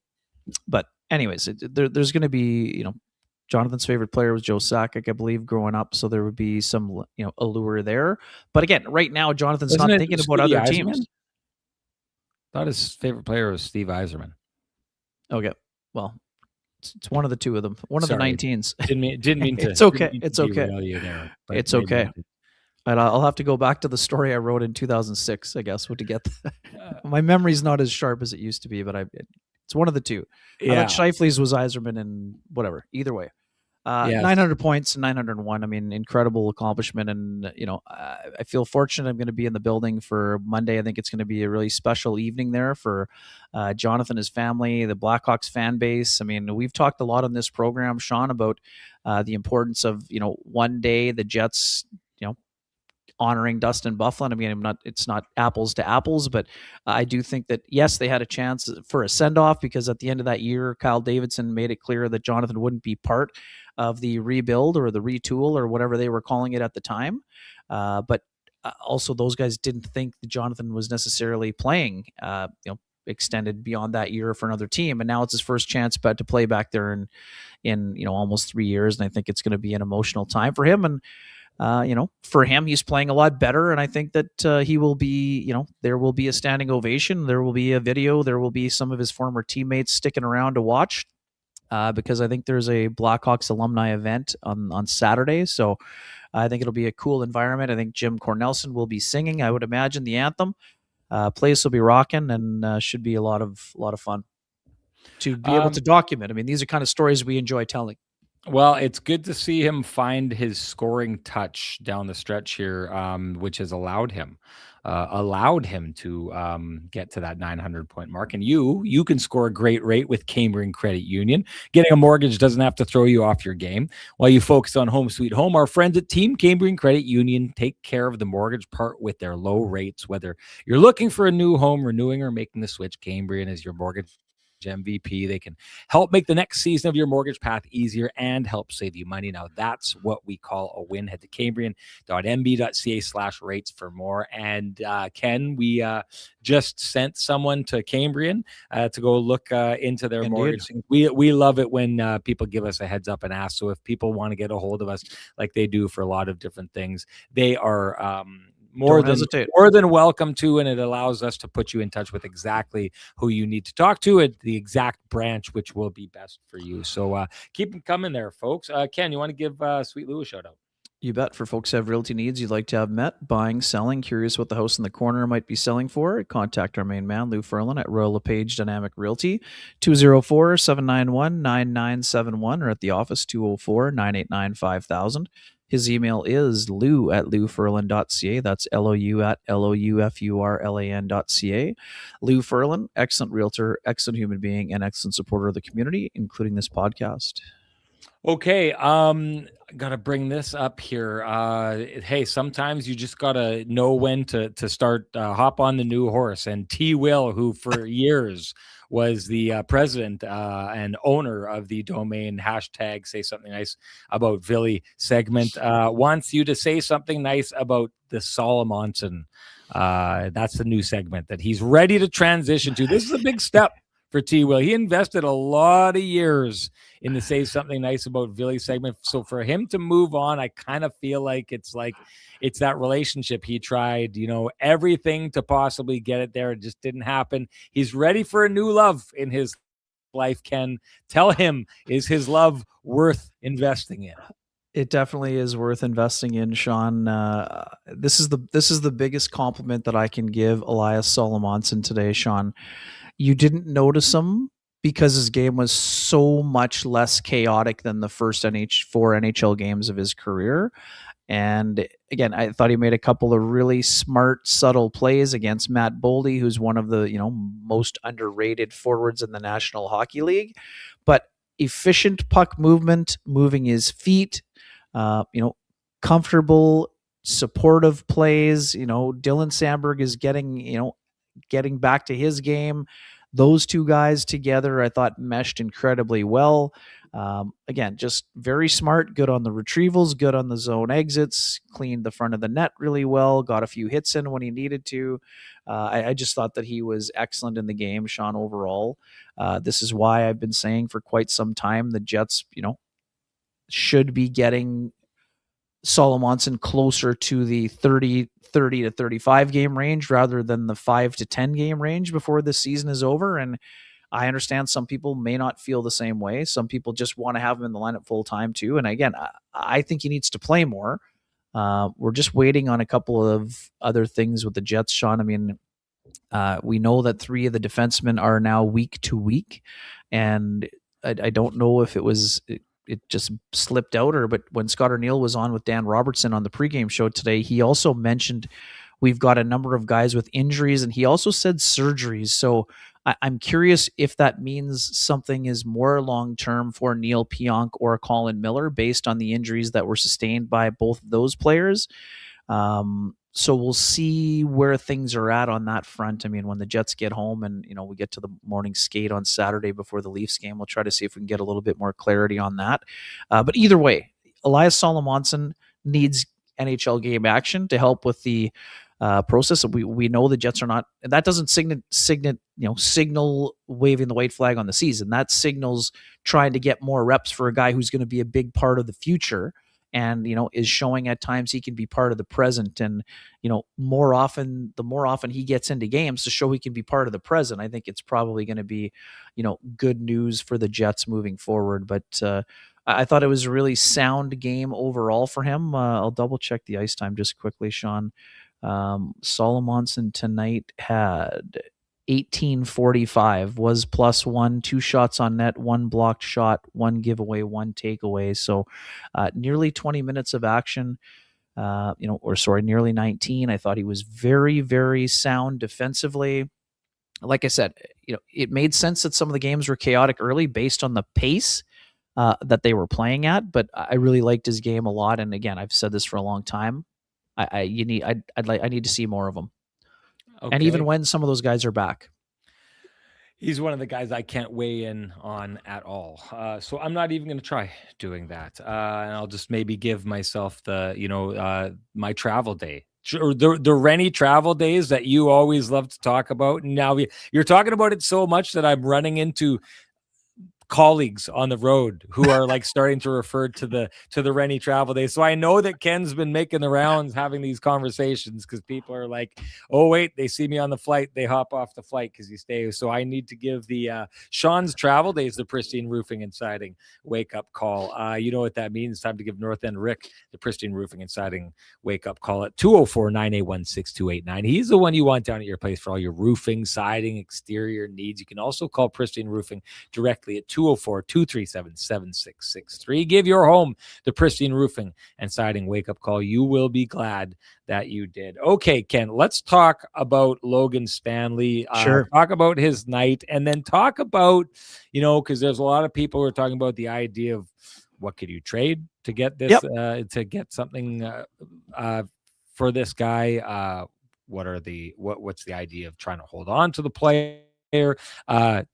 Speaker 2: but anyways, there's going to be, Jonathan's favorite player was Joe Sakic, I believe, growing up. So there would be some, allure there. But again, right now, Jonathan's not thinking about other teams.
Speaker 1: I thought his favorite player was Steve Yzerman.
Speaker 2: Okay. Well, it's one of the 2 of them. One of the 19s.
Speaker 1: Didn't mean to.
Speaker 2: It's okay. It's okay.
Speaker 1: There,
Speaker 2: it's okay. And I'll have to go back to the story I wrote in 2006, I guess, to get my memory's not as sharp as it used to be, but it's one of the 2. Yeah. I like Scheifele's was Yzerman and whatever. Either way. 900 points and 901. I mean, incredible accomplishment. And, I feel fortunate I'm going to be in the building for Monday. I think it's going to be a really special evening there for Jonathan, his family, the Blackhawks fan base. I mean, we've talked a lot on this program, Sean, about the importance of, one day the Jets, honoring Dustin Byfuglien. I mean, it's not apples to apples, but I do think that, yes, they had a chance for a send-off because at the end of that year, Kyle Davidson made it clear that Jonathan wouldn't be part of the rebuild or the retool or whatever they were calling it at the time. But also those guys didn't think that Jonathan was necessarily playing, extended beyond that year for another team. And now it's his first chance to play back there in almost 3 years. And I think it's going to be an emotional time for him. And, for him, he's playing a lot better. And I think that he will be, there will be a standing ovation. There will be a video. There will be some of his former teammates sticking around to watch because I think there's a Blackhawks alumni event on Saturday. So I think it'll be a cool environment. I think Jim Cornelison will be singing, I would imagine, the anthem. Place will be rocking and should be a lot of fun to be able to document. I mean, these are kind of stories we enjoy telling.
Speaker 1: Well, it's good to see him find his scoring touch down the stretch here, which has allowed him to get to that 900-point mark. And you can score a great rate with Cambrian Credit Union. Getting a mortgage doesn't have to throw you off your game. While you focus on home sweet home, our friends at Team Cambrian Credit Union take care of the mortgage part with their low rates. Whether you're looking for a new home, renewing, or making the switch, Cambrian is your mortgage MVP. They can help make the next season of your mortgage path easier and help save you money. Now that's what we call a win. Head to cambrian.mb.ca/rates for more. And Ken, we just sent someone to Cambrian to go look into their mortgage. We love it when people give us a heads up and ask. So if people want to get a hold of us like they do for a lot of different things, they are more than welcome to, and it allows us to put you in touch with exactly who you need to talk to at the exact branch which will be best for you. So keep them coming there, folks. Ken, you want to give Sweet Lou a shout out?
Speaker 2: You bet. For folks who have realty needs you'd like to have met, buying, selling, curious what the house in the corner might be selling for, contact our main man, Lou Ferlin, at Royal LePage Dynamic Realty, 204-791-9971, or at the office, 204-989-5000. His email is lou@louferlin.ca. That's LOU at LOUFURLAN.ca. Lou Ferlin, excellent realtor, excellent human being, and excellent supporter of the community, including this podcast.
Speaker 1: Okay, gotta bring this up here. Hey, sometimes you just gotta know when to start, hop on the new horse. And T. Will, who for years was the president and owner of the domain hashtag Say Something Nice About Villy segment, wants you to say something nice about the Salomonsson. That's the new segment that he's ready to transition to. This is a big step for T. Will. He invested a lot of years in the Say Something Nice About Villy segment. So for him to move on, I kind of feel like it's that relationship. He tried, everything to possibly get it there. It just didn't happen. He's ready for a new love in his life. Ken, tell him, is his love worth investing in?
Speaker 2: It definitely is worth investing in, Sean. This is the biggest compliment that I can give Elias Salomonsson today, Sean. You didn't notice him because his game was so much less chaotic than the first four NHL games of his career. And again, I thought he made a couple of really smart, subtle plays against Matt Boldy, who's one of the most underrated forwards in the National Hockey League. But efficient puck movement, moving his feet, comfortable, supportive plays. Dylan Sandberg is getting back to his game. Those two guys together, I thought, meshed incredibly well. Again, just very smart, good on the retrievals, good on the zone exits, cleaned the front of the net really well, got a few hits in when he needed to. I just thought that he was excellent in the game, Sean, overall. This is why I've been saying for quite some time the Jets, should be getting Salomonsson closer to the 30 to 35 game range rather than the 5 to 10 game range before the season is over. And I understand some people may not feel the same way. Some people just want to have him in the lineup full time too. And again, I think he needs to play more. We're just waiting on a couple of other things with the Jets, Sean. I mean, we know that 3 of the defensemen are now week to week, and I don't know if it just slipped out, but when Scott O'Neill was on with Dan Robertson on the pregame show today, he also mentioned we've got a number of guys with injuries, and he also said surgeries. So I'm curious if that means something is more long-term for Neil Pionk or Colin Miller based on the injuries that were sustained by both of those players. So we'll see where things are at on that front. I mean, when the Jets get home and, we get to the morning skate on Saturday before the Leafs game, we'll try to see if we can get a little bit more clarity on that. But either way, Elias Salomonsson needs NHL game action to help with the process. We know the Jets are not, and that doesn't signal waving the white flag on the season. That signals trying to get more reps for a guy who's going to be a big part of the future. And, is showing at times he can be part of the present. And, the more often he gets into games to show he can be part of the present, I think it's probably going to be, good news for the Jets moving forward. But I thought it was a really sound game overall for him. I'll double check the ice time just quickly, Sean. Salomonsson tonight had 1845, was +1, 2 shots on net, 1 blocked shot, 1 giveaway, 1 takeaway. So nearly 20 minutes of action, nearly 19. I thought he was very, very sound defensively. Like I said, it made sense that some of the games were chaotic early based on the pace that they were playing at, but I really liked his game a lot. And again, I've said this for a long time. I need to see more of him. Okay. And even when some of those guys are back.
Speaker 1: He's one of the guys I can't weigh in on at all. So I'm not even going to try doing that. And I'll just maybe give myself my travel day. The Renny travel days that you always love to talk about. And now you're talking about it so much that I'm running into colleagues on the road who are like starting to refer to the Renny travel day. So I know that Ken's been making the rounds having these conversations because people are like, oh wait, they see me on the flight, they hop off the flight because he stays. So I need to give the Sean's travel days the Pristine Roofing and Siding wake up call. You know what that means. Time to give North End Rick the Pristine Roofing and Siding wake up call at 204-981-6289. He's the one you want down at your place for all your roofing, siding, exterior needs. You can also call Pristine Roofing directly at 204-237-7663. Give your home the Pristine Roofing and Siding wake-up call. You will be glad that you did. Okay, Ken, let's talk about Logan Stanley.
Speaker 2: Sure.
Speaker 1: Talk about his night, and then talk about, because there's a lot of people who are talking about the idea of what could you trade to get this, to get something for this guy. What's the idea of trying to hold on to the player?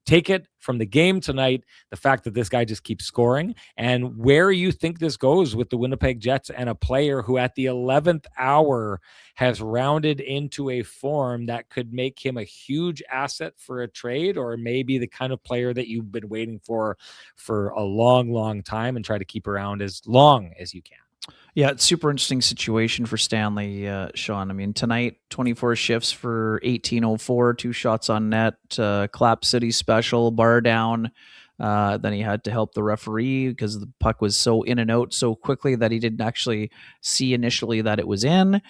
Speaker 1: Take it from the game tonight, the fact that this guy just keeps scoring, and where you think this goes with the Winnipeg Jets and a player who at the 11th hour has rounded into a form that could make him a huge asset for a trade, or maybe the kind of player that you've been waiting for a long, long time and try to keep around as long as you can.
Speaker 2: Yeah, it's super interesting situation for Stanley, Sean. I mean, tonight, 24 shifts for 18:04, 2 shots on net, Clap City special, bar down. Then he had to help the referee because the puck was so in and out so quickly that he didn't actually see initially that it was in.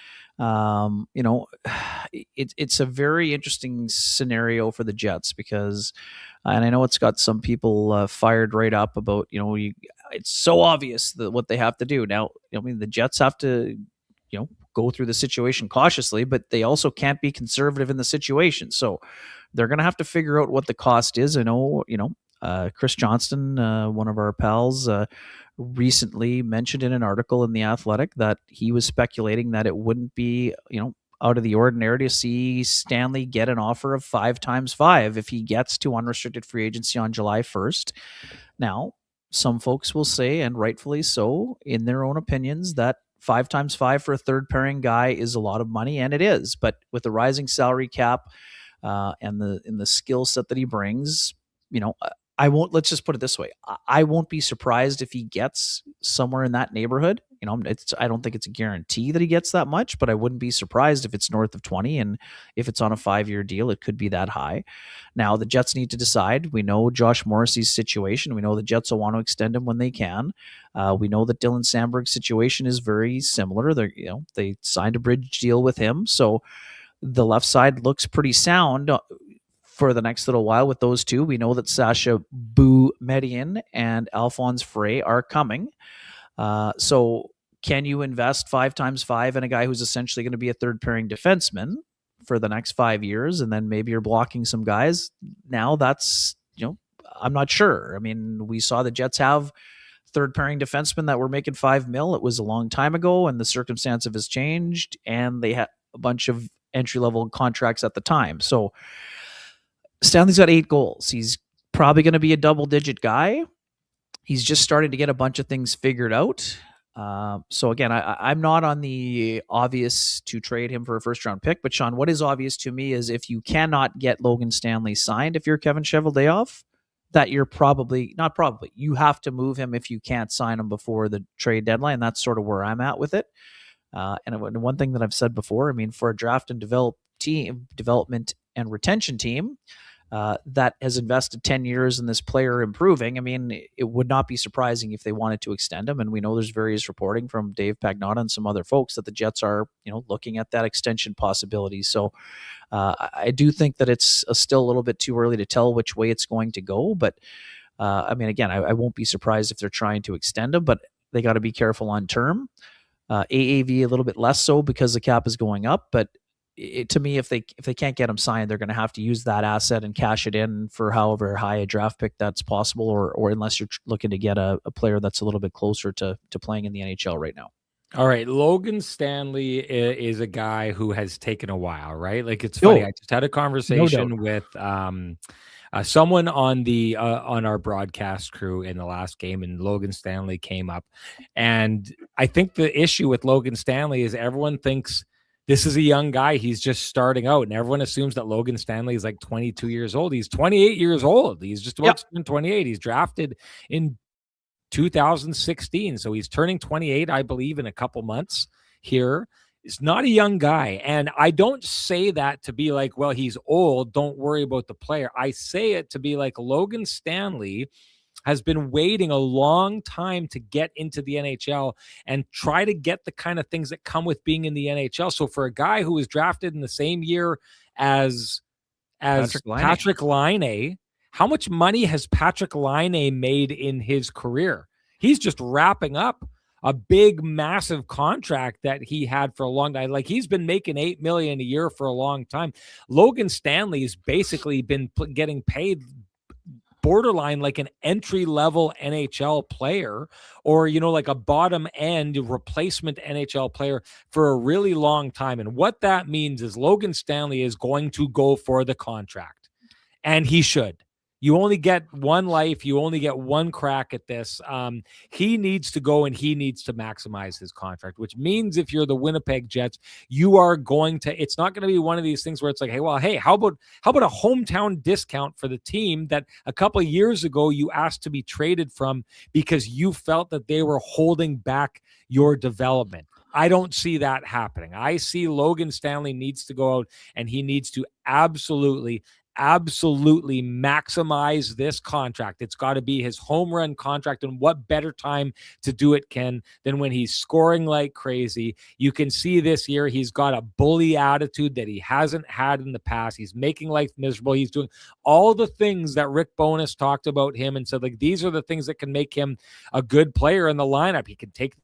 Speaker 2: It's a very interesting scenario for the Jets because, and I know it's got some people fired right up about, it's so obvious that what they have to do now. The Jets have to, go through the situation cautiously, but they also can't be conservative in the situation. So they're going to have to figure out what the cost is. I know, Chris Johnston, one of our pals, recently mentioned in an article in The Athletic that he was speculating that it wouldn't be, out of the ordinary to see Stanley get an offer of 5 times 5 if he gets to unrestricted free agency on July 1st. Now, some folks will say, and rightfully so, in their own opinions, that 5 times 5 for a third pairing guy is a lot of money, and it is. But with the rising salary cap and the skill set that he brings, I won't. Let's just put it this way: I won't be surprised if he gets somewhere in that neighborhood. I don't think it's a guarantee that he gets that much, but I wouldn't be surprised if it's north of 20, and if it's on a 5-year deal, it could be that high. Now the Jets need to decide. We know Josh Morrissey's situation. We know the Jets will want to extend him when they can. We know that Dylan Sandberg's situation is very similar. They signed a bridge deal with him, so the left side looks pretty sound for the next little while with those two. We know that Sasha Boumediene and Alphonse Frey are coming. So can you invest 5 times 5 in a guy who's essentially going to be a third pairing defenseman for the next 5 years, and then maybe you're blocking some guys? Now that's, I'm not sure. I mean, we saw the Jets have third pairing defensemen that were making $5 million. It was a long time ago, and the circumstance of has changed, and they had a bunch of entry level contracts at the time. So Stanley's got 8 goals. He's probably going to be a double-digit guy. He's just starting to get a bunch of things figured out. So again, I'm not on the obvious to trade him for a first-round pick. But Sean, what is obvious to me is if you cannot get Logan Stanley signed, if you're Kevin Cheveldayoff, that you're you have to move him if you can't sign him before the trade deadline. That's sort of where I'm at with it. And one thing that I've said before, I mean, for a draft and development and retention team that has invested 10 years in this player improving, I mean, it would not be surprising if they wanted to extend him. And we know there's various reporting from Dave Pagnotta and some other folks that the Jets are, looking at that extension possibility. So I do think that it's still a little bit too early to tell which way it's going to go. But I mean, again, I won't be surprised if they're trying to extend him, but they got to be careful on term. AAV a little bit less so because the cap is going up, but to me, if they can't get him signed, they're going to have to use that asset and cash it in for however high a draft pick that's possible, or unless you're looking to get a player that's a little bit closer to playing in the NHL right now.
Speaker 1: All right, Logan Stanley is a guy who has taken a while, right? Like, it's funny. I just had a conversation with someone on our broadcast crew in the last game, and Logan Stanley came up. And I think the issue with Logan Stanley is everyone thinks this is a young guy. He's just starting out, and everyone assumes that Logan Stanley is like 22 years old. He's 28 years old. He's just about to turn 28. He's drafted in 2016. So he's turning 28, I believe, in a couple months here. He's not a young guy. And I don't say that to be like, well, he's old, don't worry about the player. I say it to be like Logan Stanley has been waiting a long time to get into the NHL and try to get the kind of things that come with being in the NHL. So for a guy who was drafted in the same year as Patrick Laine, how much money has Patrick Laine made in his career? He's just wrapping up a big, massive contract that he had for a long time. Like, he's been making $8 million a year for a long time. Logan Stanley's basically been getting paid borderline like an entry-level NHL player, or, you know, like a bottom-end replacement NHL player for a really long time. And what that means is Logan Stanley is going to go for the contract, and he should. You only get one life. You only get one crack at this. He needs to go, and he needs to maximize his contract, which means if you're the Winnipeg Jets, you are going to, it's not going to be one of these things where it's like, hey, how about a hometown discount for the team that a couple of years ago you asked to be traded from because you felt that they were holding back your development. I don't see that happening. I see Logan Stanley needs to go out, and he needs to absolutely maximize this contract. It's got to be his home run contract. And what better time to do it, Ken, than when he's scoring like crazy? You can see this year he's got a bully attitude that he hasn't had in the past. He's making life miserable. He's doing all the things that Rick Bowness talked about him and said, like, these are the things that can make him a good player in the lineup. He can take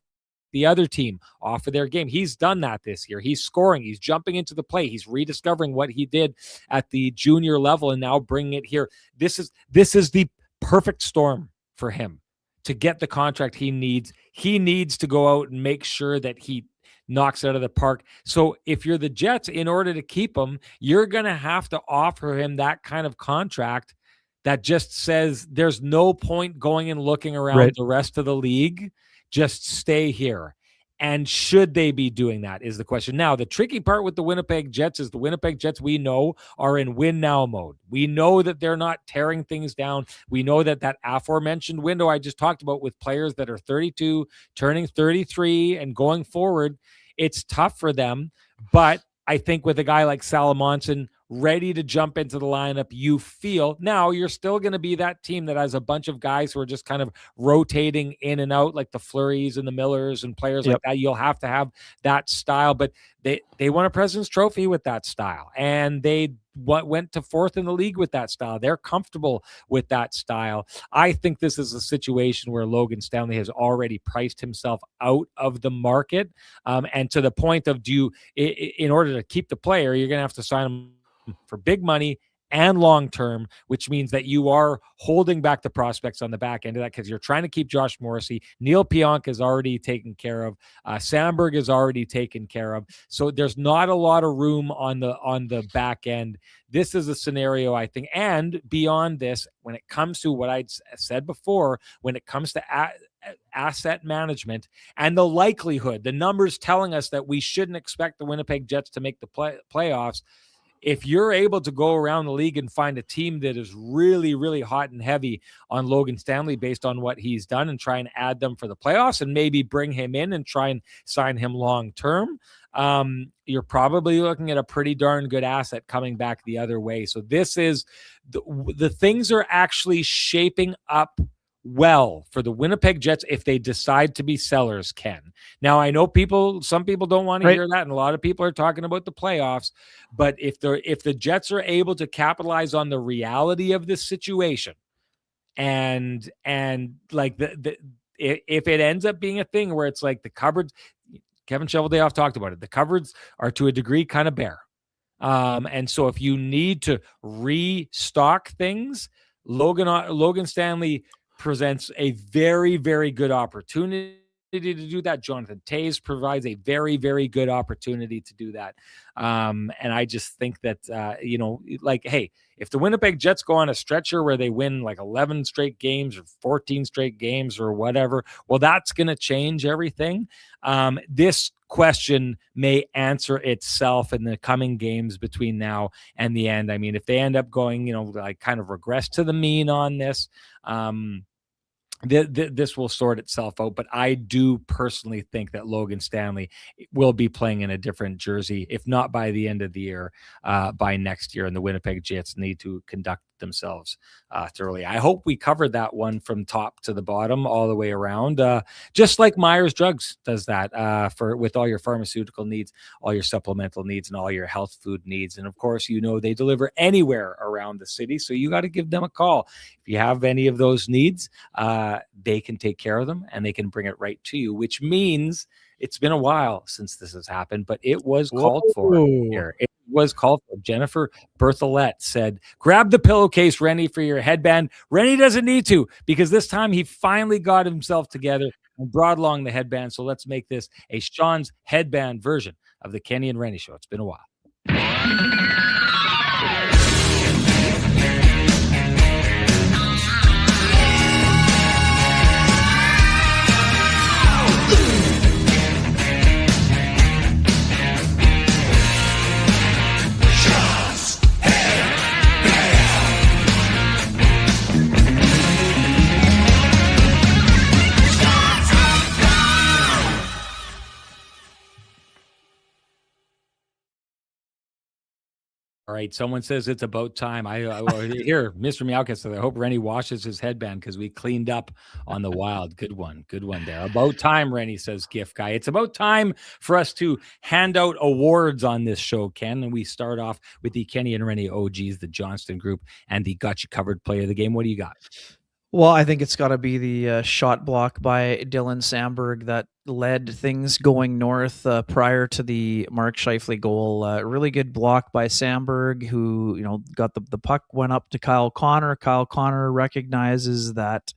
Speaker 1: the other team off of their game. He's done that this year. He's scoring. He's jumping into the play. He's rediscovering what he did at the junior level and now bringing it here. This is the perfect storm for him to get the contract he needs. He needs to go out and make sure that he knocks out of the park. So if you're the Jets, in order to keep him, you're going to have to offer him that kind of contract that just says there's no point going and looking around the rest of the league. Just stay here. And should they be doing that is the question. Now, the tricky part with the Winnipeg Jets is the Winnipeg Jets, we know, are in win now mode. We know that they're not tearing things down. We know that aforementioned window I just talked about with players that are 32, turning 33 and going forward, it's tough for them. But I think with a guy like Salomonsson ready to jump into the lineup, you feel now you're still going to be that team that has a bunch of guys who are just kind of rotating in and out, like the Fleuries and the Millers and players like that. You'll have to have that style, but they won a President's Trophy with that style, and they went to fourth in the league with that style. They're comfortable with that style. I think this is a situation where Logan Stanley has already priced himself out of the market, and to the point of, in order to keep the player, you're going to have to sign him for big money and long-term, which means that you are holding back the prospects on the back end of that because you're trying to keep Josh Morrissey. Neil Pionk is already taken care of. Sandberg is already taken care of. So there's not a lot of room on the back end. This is a scenario, I think, and beyond this, when it comes to what I'd said before, when it comes to asset management and the likelihood, the numbers telling us that we shouldn't expect the Winnipeg Jets to make the playoffs. If you're able to go around the league and find a team that is really, really hot and heavy on Logan Stanley based on what he's done and try and add them for the playoffs and maybe bring him in and try and sign him long-term, you're probably looking at a pretty darn good asset coming back the other way. So this is the things are actually shaping up well for the Winnipeg Jets if they decide to be sellers, Ken. Now, I know some people don't want to hear that, and a lot of people are talking about the playoffs, but if the Jets are able to capitalize on the reality of this situation and like if it ends up being a thing where it's like the cupboards, Kevin Cheveldayoff talked about it, the cupboards are to a degree kind of bare. And so if you need to restock things, Logan Stanley presents a very, very good opportunity to do that. Jonathan Toews provides a very, very good opportunity to do that. And I just think that, like, hey, if the Winnipeg Jets go on a stretcher where they win like 11 straight games or 14 straight games or whatever, well, that's going to change everything. This question may answer itself in the coming games between now and the end. I mean, if they end up going, like kind of regress to the mean on this, this will sort itself out. But I do personally think that Logan Stanley will be playing in a different jersey, if not by the end of the year, by next year. And the Winnipeg Jets need to conduct themselves thoroughly. I hope we covered that one from top to the bottom, all the way around, just like Myers Drugs does that with all your pharmaceutical needs, all your supplemental needs, and all your health food needs. And of course, they deliver anywhere around the city, so you got to give them a call if you have any of those needs. They can take care of them, and they can bring it right to you, which means it's been a while since this has happened, but it was called for here. It was called for. Jennifer Berthollet said, grab the pillowcase, Renny, for your headband. Renny doesn't need to, because this time he finally got himself together and brought along the headband. So let's make this a Sean's headband version of the Kenny and Renny Show. It's been a while. All right, someone says it's about time. Here, Mr. Meowcat says, I hope Renny washes his headband because we cleaned up on the Wild. Good one there. About time, Renny, says Gift Guy. It's about time for us to hand out awards on this show, Ken. And we start off with the Kenny and Renny OGs, the Johnston Group, and the Got You Covered Player of the Game. What do you got?
Speaker 2: Well, I think it's got to be the shot block by Dylan Samberg that led things going north prior to the Mark Scheifele goal. Really good block by Samberg, who got the puck, went up to Kyle Connor. Kyle Connor recognizes that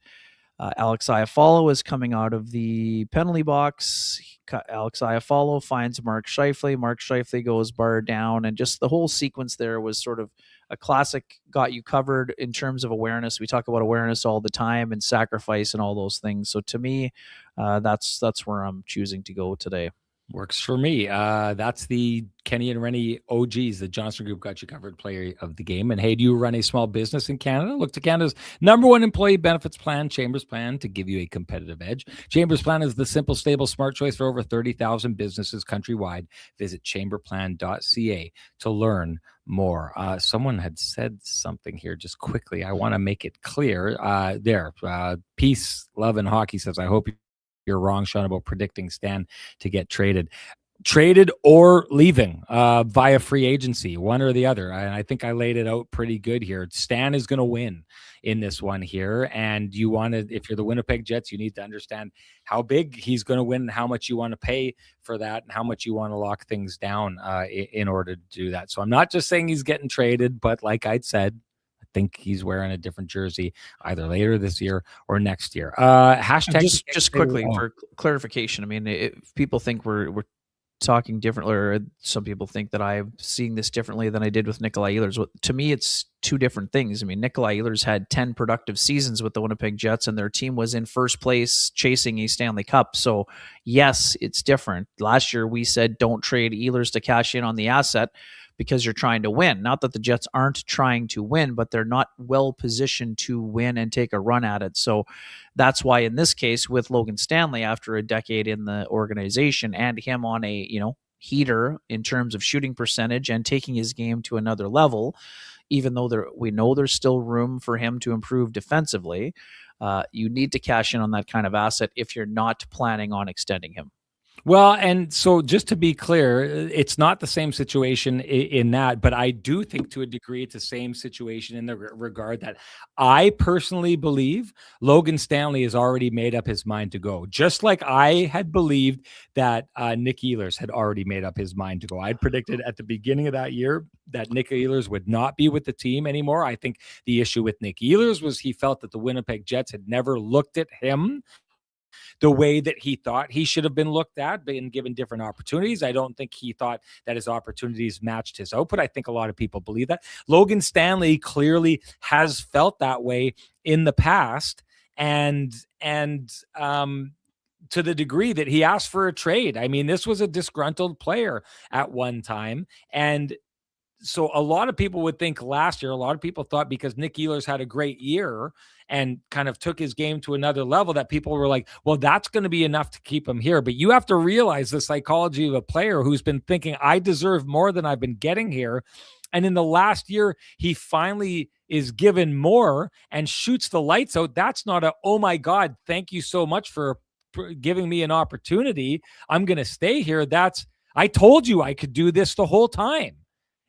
Speaker 2: Alex Iafallo is coming out of the penalty box. Alex Iafallo finds Mark Scheifele. Mark Scheifele goes bar down, and just the whole sequence there was sort of a classic got you covered in terms of awareness. We talk about awareness all the time and sacrifice and all those things. So to me, that's where I'm choosing to go today.
Speaker 1: Works for me. That's the Kenny and Renny OGs, the Johnston Group Got You Covered Player of the Game. And hey, do you run a small business in Canada? Look to Canada's #1 employee benefits plan, Chambers Plan, to give you a competitive edge. Chambers Plan is the simple, stable, smart choice for over 30,000 businesses countrywide. Visit chamberplan.ca to learn more. Someone had said something here just quickly. I want to make it clear. Peace, love, and hockey says, I hope you're wrong, Sean, about predicting Stan to get traded or leaving via free agency, one or the other. And I think I laid it out pretty good here. Stan is going to win in this one here. And if you're the Winnipeg Jets, you need to understand how big he's going to win and how much you want to pay for that and how much you want to lock things down in order to do that. So I'm not just saying he's getting traded, but like I'd said, I think he's wearing a different jersey either later this year or next year. Hashtag
Speaker 2: just quickly for clarification. I mean, if people think we're talking differently, or some people think that I'm seeing this differently than I did with Nikolai Ehlers. To me, it's two different things. I mean, Nikolai Ehlers had 10 productive seasons with the Winnipeg Jets, and their team was in first place chasing a Stanley Cup. So yes, it's different. Last year, we said don't trade Ehlers to cash in on the asset because you're trying to win. Not that the Jets aren't trying to win, but they're not well positioned to win and take a run at it. So that's why in this case with Logan Stanley, after a decade in the organization and him on a, heater in terms of shooting percentage and taking his game to another level, even though we know there's still room for him to improve defensively, you need to cash in on that kind of asset if you're not planning on extending him.
Speaker 1: Well, and so just to be clear, it's not the same situation in that, but I do think to a degree it's the same situation in the regard that I personally believe Logan Stanley has already made up his mind to go. Just like I had believed that Nick Ehlers had already made up his mind to go. I'd predicted at the beginning of that year that Nick Ehlers would not be with the team anymore. I think the issue with Nick Ehlers was he felt that the Winnipeg Jets had never looked at him the way that he thought he should have been looked at, been given different opportunities. I don't think he thought that his opportunities matched his output. I think a lot of people believe that. Logan Stanley clearly has felt that way in the past, and to the degree that he asked for a trade. I mean, this was a disgruntled player at one time, and so a lot of people would think last year, a lot of people thought because Nick Ehlers had a great year and kind of took his game to another level, that people were like, well, that's going to be enough to keep him here. But you have to realize the psychology of a player who's been thinking, I deserve more than I've been getting here. And in the last year, he finally is given more and shoots the lights out. That's not a, oh my God, thank you so much for giving me an opportunity. I'm going to stay here. That's, I told you I could do this the whole time.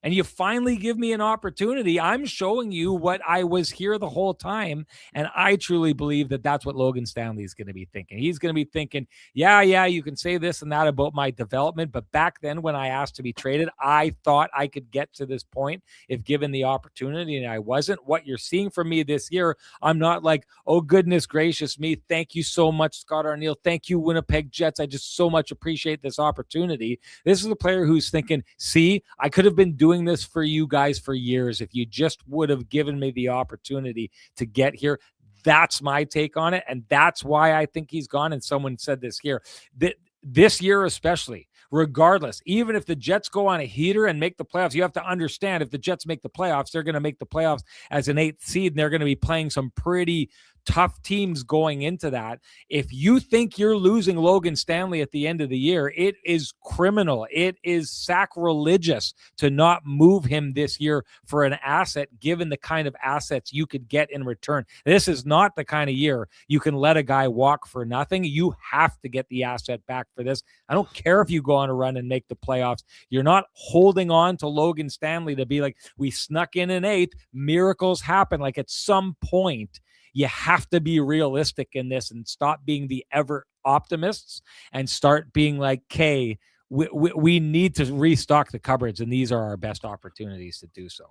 Speaker 1: And you finally give me an opportunity. I'm showing you what I was here the whole time. And I truly believe that that's what Logan Stanley is going to be thinking. He's going to be thinking, yeah, you can say this and that about my development. But back then when I asked to be traded, I thought I could get to this point if given the opportunity, and I wasn't. What you're seeing from me this year, I'm not like, oh, goodness gracious me. Thank you so much, Scott Arniel. Thank you, Winnipeg Jets. I just so much appreciate this opportunity. This is a player who's thinking, see, I could have been doing this for you guys for years if you just would have given me the opportunity to get here. That's my take on it, and that's why I think he's gone. And someone said this here, that this year especially, regardless, even if the Jets go on a heater and make the playoffs, you have to understand if the Jets make the playoffs, they're going to make the playoffs as an 8th seed, and they're going to be playing some pretty tough teams going into that. If you think you're losing Logan Stanley at the end of the year, it is criminal. It is sacrilegious to not move him this year for an asset, given the kind of assets you could get in return. This is not the kind of year you can let a guy walk for nothing. You have to get the asset back for this. I don't care if you go on a run and make the playoffs. You're not holding on to Logan Stanley to be like, we snuck in an 8th. Miracles happen. Like at some point, you have to be realistic in this and stop being the ever optimists and start being like, okay, we need to restock the cupboards, and these are our best opportunities to do so.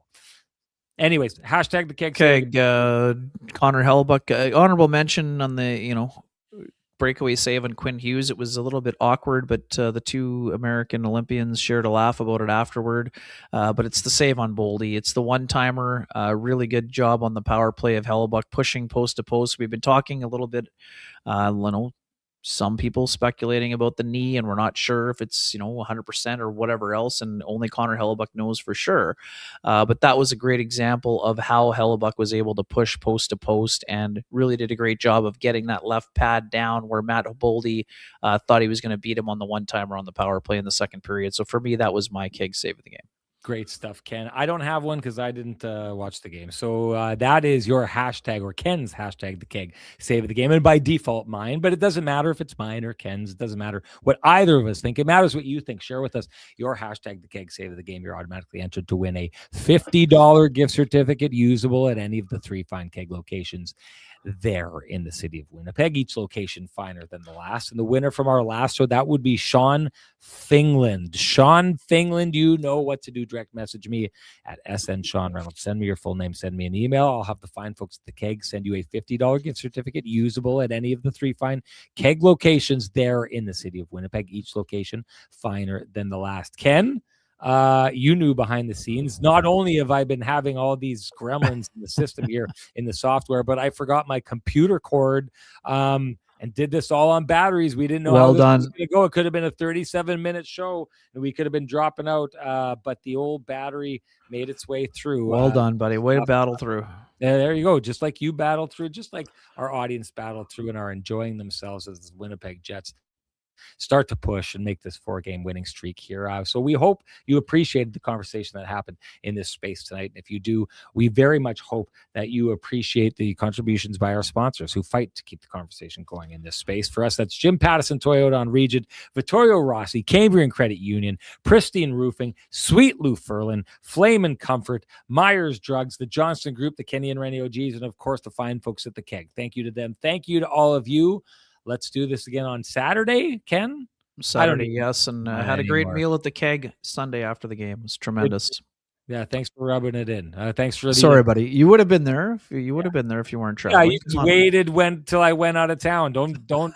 Speaker 1: Anyways, hashtag the keg.
Speaker 2: Connor Hellebuyck, honorable mention on the, breakaway save on Quinn Hughes. It was a little bit awkward, but the two American Olympians shared a laugh about it afterward. But it's the save on Boldy. It's the one-timer. Really good job on the power play of Hellebuyck pushing post to post. We've been talking a little bit, some people speculating about the knee, and we're not sure if it's 100% or whatever else, and only Connor Hellebuyck knows for sure. But that was a great example of how Hellebuyck was able to push post to post and really did a great job of getting that left pad down where Matt Boldy thought he was going to beat him on the one-timer on the power play in the second period. So for me, that was my keg save of the game.
Speaker 1: Great stuff, Ken. I don't have one because I didn't watch the game. So that is your hashtag, or Ken's hashtag, the keg save of the game. And by default, mine. But it doesn't matter if it's mine or Ken's. It doesn't matter what either of us think. It matters what you think. Share with us your hashtag, the keg save of the game. You're automatically entered to win a $50 gift certificate usable at any of the 3 fine keg locations there in the city of Winnipeg, each location finer than the last. And the winner from our last show, that would be Sean Fingland. Sean Fingland, you know what to do. Direct message me at SN Sean Reynolds. Send me your full name. Send me an email. I'll have the fine folks at the keg send you a $50 gift certificate usable at any of the 3 fine keg locations there in the city of Winnipeg, each location finer than the last. Ken, you knew behind the scenes, not only have I been having all these gremlins in the system here in the software, but I forgot my computer cord and did this all on batteries. We didn't know how this was going to go. It could have been a 37-minute show and we could have been dropping out, but the old battery made its way through.
Speaker 2: Well done, buddy. Way to battle through.
Speaker 1: There you go. Just like you battled through, just like our audience battled through and are enjoying themselves as the Winnipeg Jets start to push and make this 4-game winning streak here. So we hope you appreciated the conversation that happened in this space tonight. And if you do, we very much hope that you appreciate the contributions by our sponsors who fight to keep the conversation going in this space. For us, that's Jim Pattison Toyota on Regent, Vittorio Rossi, Cambrian Credit Union, Pristine Roofing, Sweet Lou Furlan, Flame and Comfort, Myers Drugs, the Johnston Group, the Kenny and Renny OGs, and of course the fine folks at the Keg. Thank you to them. Thank you to all of you. Let's do this again on Saturday, Ken.
Speaker 2: Saturday, yes, and had a great meal at the Keg Sunday after the game. It was tremendous.
Speaker 1: Yeah, thanks for rubbing it in. Thanks for.
Speaker 2: Sorry, buddy. You would have been there. You would have been there if you weren't traveling.
Speaker 1: Yeah, you just waited till I went out of town. Don't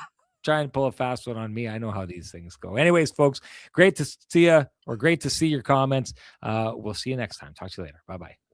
Speaker 1: try and pull a fast one on me. I know how these things go. Anyways, folks, great to see you, or great to see your comments. We'll see you next time. Talk to you later. Bye-bye.